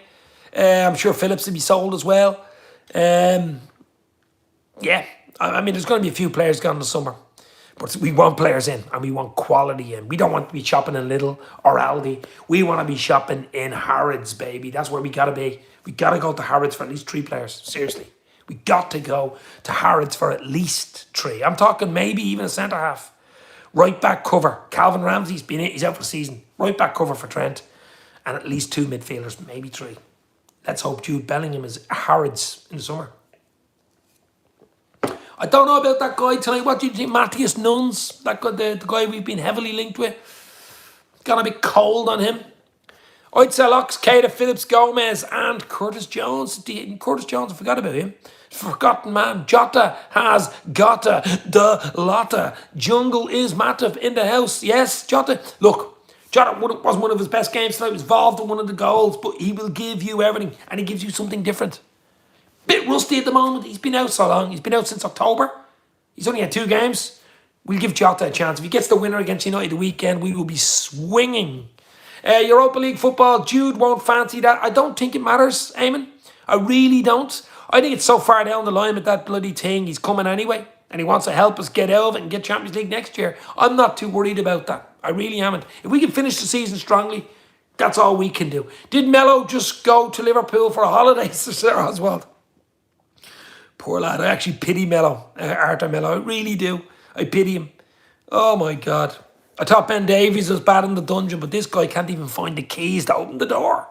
I'm sure Phillips will be sold as well. Yeah, I mean, there's going to be a few players gone in the summer. But we want players in, and we want quality in. We don't want to be shopping in Lidl or Aldi. We want to be shopping in Harrods, baby. That's where we got to be. We got to go to Harrods for at least 3 players. Seriously. We got to go to Harrods for at least 3. I'm talking maybe even a centre-half. Right back cover. Calvin Ramsey's he's out for the season. Right back cover for Trent. And at least 2 midfielders, maybe 3. Let's hope Jude Bellingham is Harrods in the summer. I don't know about that guy tonight. What do you think? Matthias Nunes, that guy, the guy we've been heavily linked with. Gone a bit cold on him. I'd say Ox, Keita, Phillips, Gomez, and Curtis Jones. Curtis Jones, I forgot about him. Forgotten man. Jota has gotta the lotta. Jungle is Matip in the house. Yes, Jota. Look, Jota wasn't one of his best games tonight. He was involved in one of the goals, but he will give you everything, and he gives you something different. Bit rusty at the moment. He's been out so long. He's been out since October. He's only had 2 games. We'll give Jota a chance. If he gets the winner against United the weekend, we will be swinging. Europa League football, Jude won't fancy that. I don't think it matters, Eamon. I really don't. I think it's so far down the line with that bloody thing. He's coming anyway, and he wants to help us get out of it and get Champions League next year. I'm not too worried about that. I really am. If we can finish the season strongly, that's all we can do. Did Melo just go to Liverpool for a holiday, Sir Oswald? Poor lad. I actually pity Melo, Arthur Melo. I really do. I pity him. Oh, my God. I thought Ben Davies was bad in the dungeon, but this guy can't even find the keys to open the door.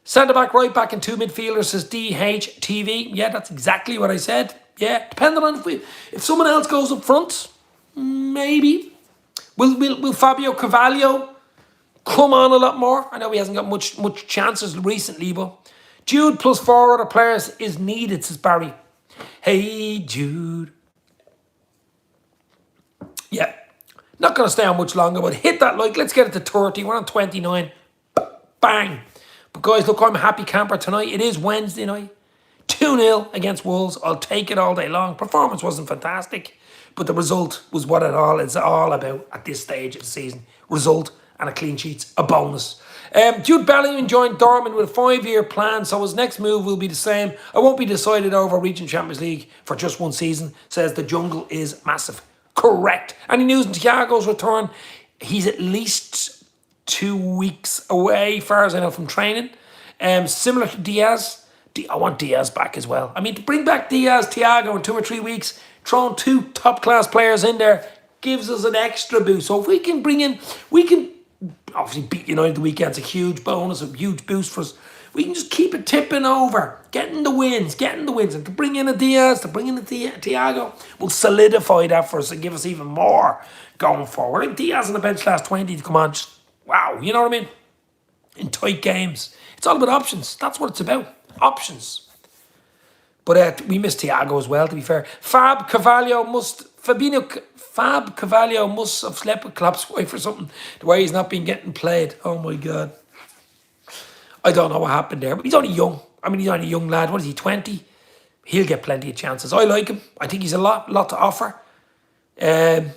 Centre-back, right-back, and 2 midfielders says DHTV. Yeah, that's exactly what I said. Yeah, depending on if someone else goes up front, maybe. Will Fabio Carvalho come on a lot more? I know he hasn't got much chances recently, but Jude plus 4 other players is needed, says Barry. Hey, Jude. Yeah. Not going to stay on much longer, but hit that like. Let's get it to 30. We're on 29. Bang. But guys, look, I'm a happy camper tonight. It is Wednesday night. 2-0 against Wolves. I'll take it all day long. Performance wasn't fantastic, but the result was what it's all about at this stage of the season. Result and a clean sheet's a bonus. Jude Bellingham joined Dortmund with a 5-year plan, so his next move will be the same. I won't be decided over reaching Champions League for just 1 season, says the jungle is massive. Correct. Any news on Thiago's return? He's at least 2 weeks away, far as I know, from training. Similar to Diaz. I want Diaz back as well. I mean, to bring back Diaz, Thiago in 2 or 3 weeks, throwing 2 top-class players in there gives us an extra boost. So if we can bring in, we can obviously beat United the weekend's a huge bonus, a huge boost for us. We can just keep it tipping over, getting the wins. And to bring in a Diaz, to bring in a Thiago, will solidify that for us and give us even more going forward. I think Diaz on the bench last 20 to come on, just wow, you know what I mean? In tight games. It's all about options. That's what it's about. Options. But we missed Thiago as well, to be fair. Fab Carvalho must have slept with Klopp's wife or something. The way he's not been getting played. Oh my God. I don't know what happened there, but he's only young. I mean, he's only a young lad. What is he, 20? He'll get plenty of chances. I like him. I think he's a lot to offer. I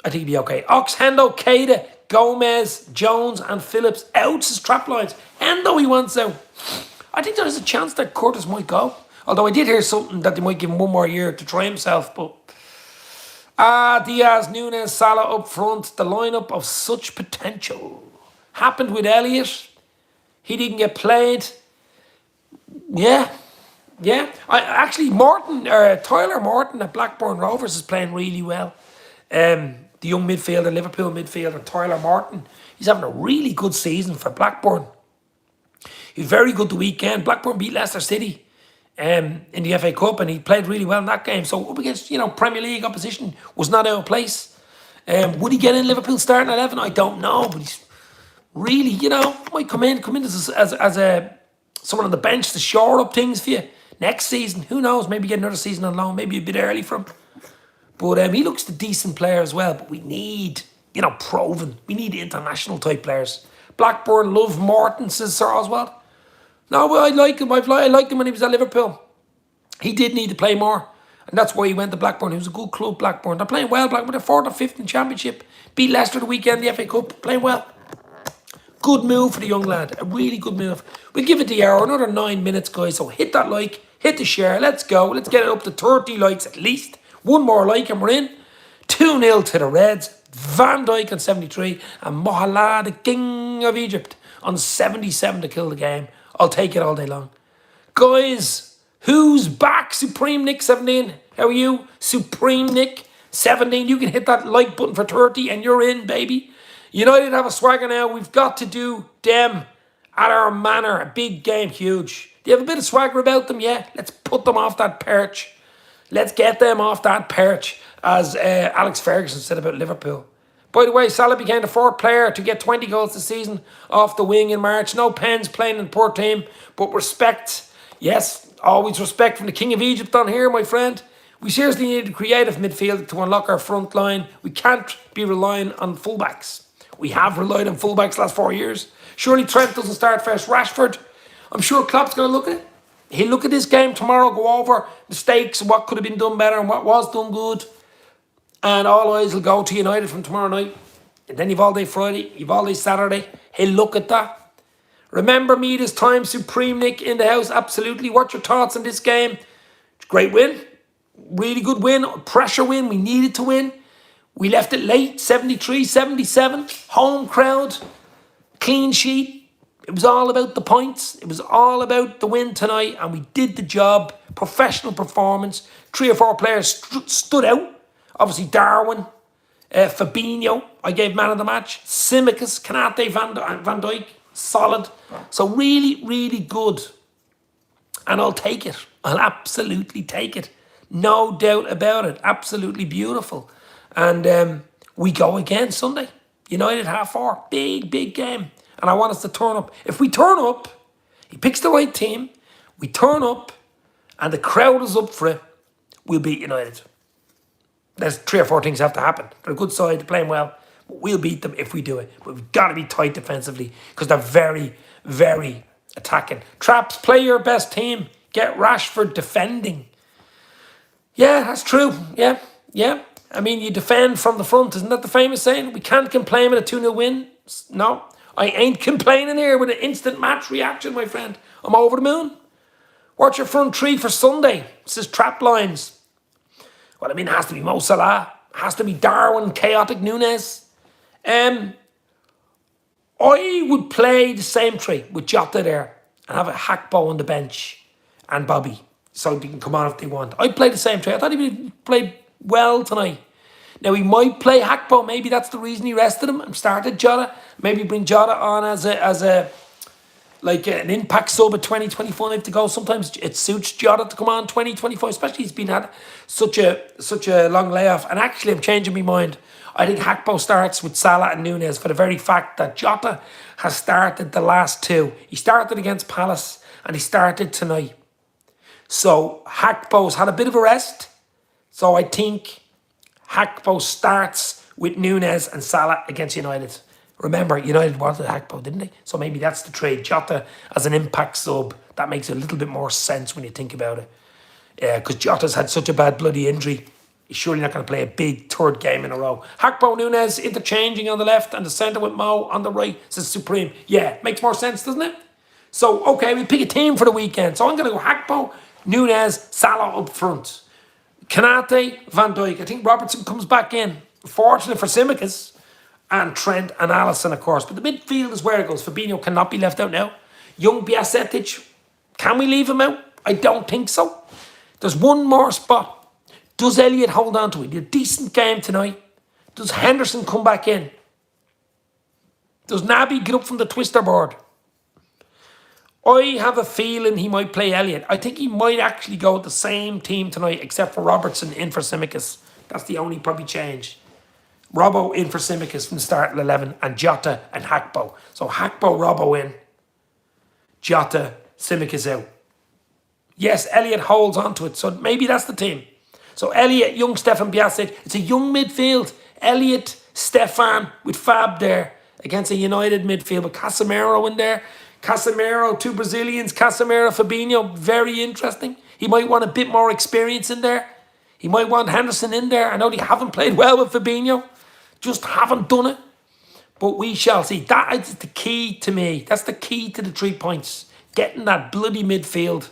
think he'll be okay. Ox, Hendo, Keita, Gomez, Jones and Phillips out as trap lines. Hendo he wants out. I think there is a chance that Curtis might go. Although I did hear something that they might give him one more year to try himself. But Diaz, Nunes, Salah up front. The lineup of such potential. Happened with Elliott. He didn't get played. Yeah. Actually, Tyler Morton at Blackburn Rovers is playing really well. The young midfielder, Liverpool midfielder, Tyler Morton. He's having a really good season for Blackburn. He was very good the weekend. Blackburn beat Leicester City in the FA Cup, and he played really well in that game. So up against, Premier League opposition was not out of place. Would he get in Liverpool starting 11? I don't know, but he's really, might come in as a someone on the bench to shore up things for you next season. Who knows? Maybe get another season on loan. Maybe a bit early for him. But he looks a decent player as well. But we need, proven. We need international type players. Blackburn love Morton, says Sir Oswald. No, but I like him. I liked him when he was at Liverpool. He did need to play more. And that's why he went to Blackburn. He was a good club, Blackburn. They're playing well. Blackburn, they're 4th or 5th in the Championship. Beat Leicester the weekend, the FA Cup. Playing well. Good move for the young lad. A really good move. We'll give it the hour. Another 9 minutes, guys. So hit that like. Hit the share. Let's go. Let's get it up to 30 likes at least. One more like and we're in. 2-0 to the Reds. Van Dijk on 73. And Mohamed, the King of Egypt, on 77 to kill the game. I'll take it all day long. Guys, who's back? Supreme Nick 17. How are you? Supreme Nick 17. You can hit that like button for 30 and you're in, baby. United have a swagger now. We've got to do them at our manor. A big game, huge. Do you have a bit of swagger about them? Yeah. Let's put them off that perch. Let's get them off that perch, as Alex Ferguson said about Liverpool. By the way, Salah became the 4th player to get 20 goals this season off the wing in March. No pens playing in the poor team, but respect. Yes, always respect from the King of Egypt on here, my friend. We seriously need a creative midfield to unlock our front line. We can't be relying on fullbacks. We have relied on fullbacks the last 4 years. Surely Trent doesn't start first. Rashford, I'm sure Klopp's going to look at it. He'll look at this game tomorrow, go over mistakes, what could have been done better and what was done good. And all eyes will go to United from tomorrow night. And then you've all day Friday, you've all day Saturday. He'll look at that. Remember me this time, Supreme Nick in the house. Absolutely. What's your thoughts on this game? Great win. Really good win. Pressure win. We needed to win. We left it late, 73, 77. Home crowd. Clean sheet. It was all about the points. It was all about the win tonight. And we did the job. Professional performance. 3 or 4 players stood out. Obviously, Darwin, Fabinho, I gave man of the match. Simicus, Kanate, Van Dijk, solid. So really, really good. And I'll take it. I'll absolutely take it. No doubt about it. Absolutely beautiful. And we go again Sunday. United 4:30. Big, big game. And I want us to turn up. If we turn up, he picks the right team, we turn up, and the crowd is up for it, we'll beat United. There's 3 or 4 things have to happen. They're a good side, they're playing well. But we'll beat them if we do it. But we've got to be tight defensively because they're very, very attacking. Traps, play your best team. Get Rashford defending. Yeah, that's true. Yeah. I mean, you defend from the front. Isn't that the famous saying? We can't complain with a 2-0 win. No, I ain't complaining here with an instant match reaction, my friend. I'm over the moon. What's your front 3 for Sunday? This is trap lines. Well, I mean, it has to be Mo Salah. It has to be Darwin, chaotic Nunes. I would play the same 3 with Jota there and have a Hackbo on the bench and Bobby so they can come on if they want. I'd play the same 3. I thought he would play well tonight. Now, he might play Hackbo. Maybe that's the reason he rested him and started Jota. Maybe bring Jota on as an impact sub at 20-25 to go. Sometimes it suits Jota to come on 20-25, especially he's been had such a long layoff. And actually, I'm changing my mind. I think Hackbo starts with Salah and Nunes for the very fact that Jota has started the last 2. He started against Palace and he started tonight. So Hackbo's had a bit of a rest. So I think Hackbo starts with Nunes and Salah against United. Remember, United wanted Hakpo, didn't they? So maybe that's the trade. Jota as an impact sub. That makes a little bit more sense when you think about it. Because Jota's had such a bad bloody injury. He's surely not going to play a big third game in a row. Hakpo Nunes interchanging on the left and the centre with Mo on the right. Says Supreme. Yeah, makes more sense, doesn't it? So, okay, we pick a team for the weekend. So I'm going to go Hakpo, Nunes, Salah up front. Kanate, Van Dijk. I think Robertson comes back in. Fortunate for Tsimikas. And Trent and Alisson, of course. But the midfield is where it goes. Fabinho cannot be left out now. Young Bajcetic, can we leave him out? I don't think so. There's one more spot. Does Elliott hold on to it? A decent game tonight. Does Henderson come back in? Does Naby get up from the twister board? I have a feeling he might play Elliott. I think he might actually go with the same team tonight, except for Robertson in for Tsimikas. That's the only probably change. Robbo in for Tsimikas from the start of 11, and Jota and Hakpo. So Hakpo, Robbo in. Jota, Tsimikas out. Yes, Elliott holds on to it, so maybe that's the team. So Elliott, young Stefan Bajcetic. It's a young midfield. Elliott, Stefan with Fab there against a United midfield with Casemiro in there. Casemiro, two Brazilians, Casemiro, Fabinho, very interesting. He might want a bit more experience in there. He might want Henderson in there. I know they haven't played well with Fabinho. Just haven't done it. But we shall see. That is the key to me. That's the key to the 3 points. Getting that bloody midfield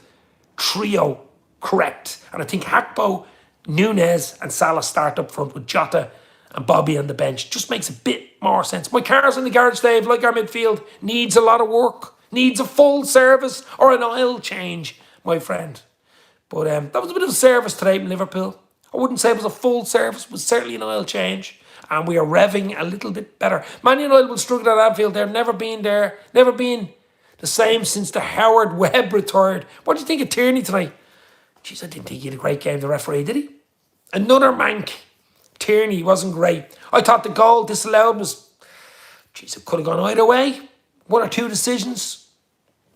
trio correct. And I think Hakpo, Nunes and Salah start up front with Jota and Bobby on the bench. Just makes a bit more sense. My car's in the garage, Dave, like our midfield. Needs a lot of work. Needs a full service or an oil change, my friend. But that was a bit of a service today in Liverpool. I wouldn't say it was a full service. It was certainly an oil change. And we are revving a little bit better. Man United will struggle at Anfield. They've never been there. Never been the same since the Howard Webb retired. What do you think of Tierney tonight? Jeez, I didn't think he had a great game, the referee, did he? Another mank. Tierney wasn't great. I thought the goal disallowed was... Jeez, it could have gone either way. One or two decisions.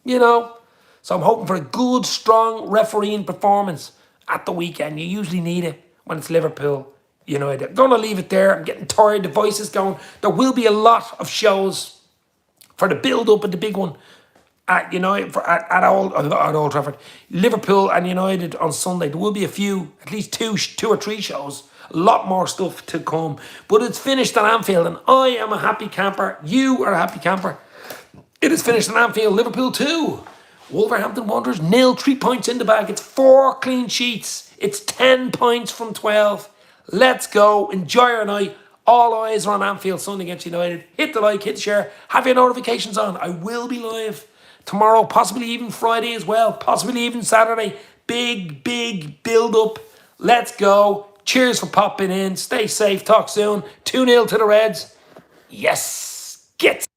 So I'm hoping for a good, strong refereeing performance at the weekend. You usually need it when it's Liverpool United. I'm going to leave it there. I'm getting tired. The voice is going. There will be a lot of shows for the build-up of the big one at United at Old Trafford. Liverpool and United on Sunday. There will be a few, at least two or three shows. A lot more stuff to come. But it's finished at Anfield, and I am a happy camper. You are a happy camper. It is finished at Anfield. Liverpool 2. Wolverhampton Wanderers 0. 3 points in the bag. It's 4 clean sheets. It's 10 points from 12. Let's go. Enjoy your night. All eyes are on Anfield Sunday against United. Hit the like, hit the share. Have your notifications on. I will be live tomorrow, possibly even Friday as well. Possibly even Saturday. Big build up. Let's go. Cheers for popping in. Stay safe. Talk soon. 2-0 to the Reds. Yes. Get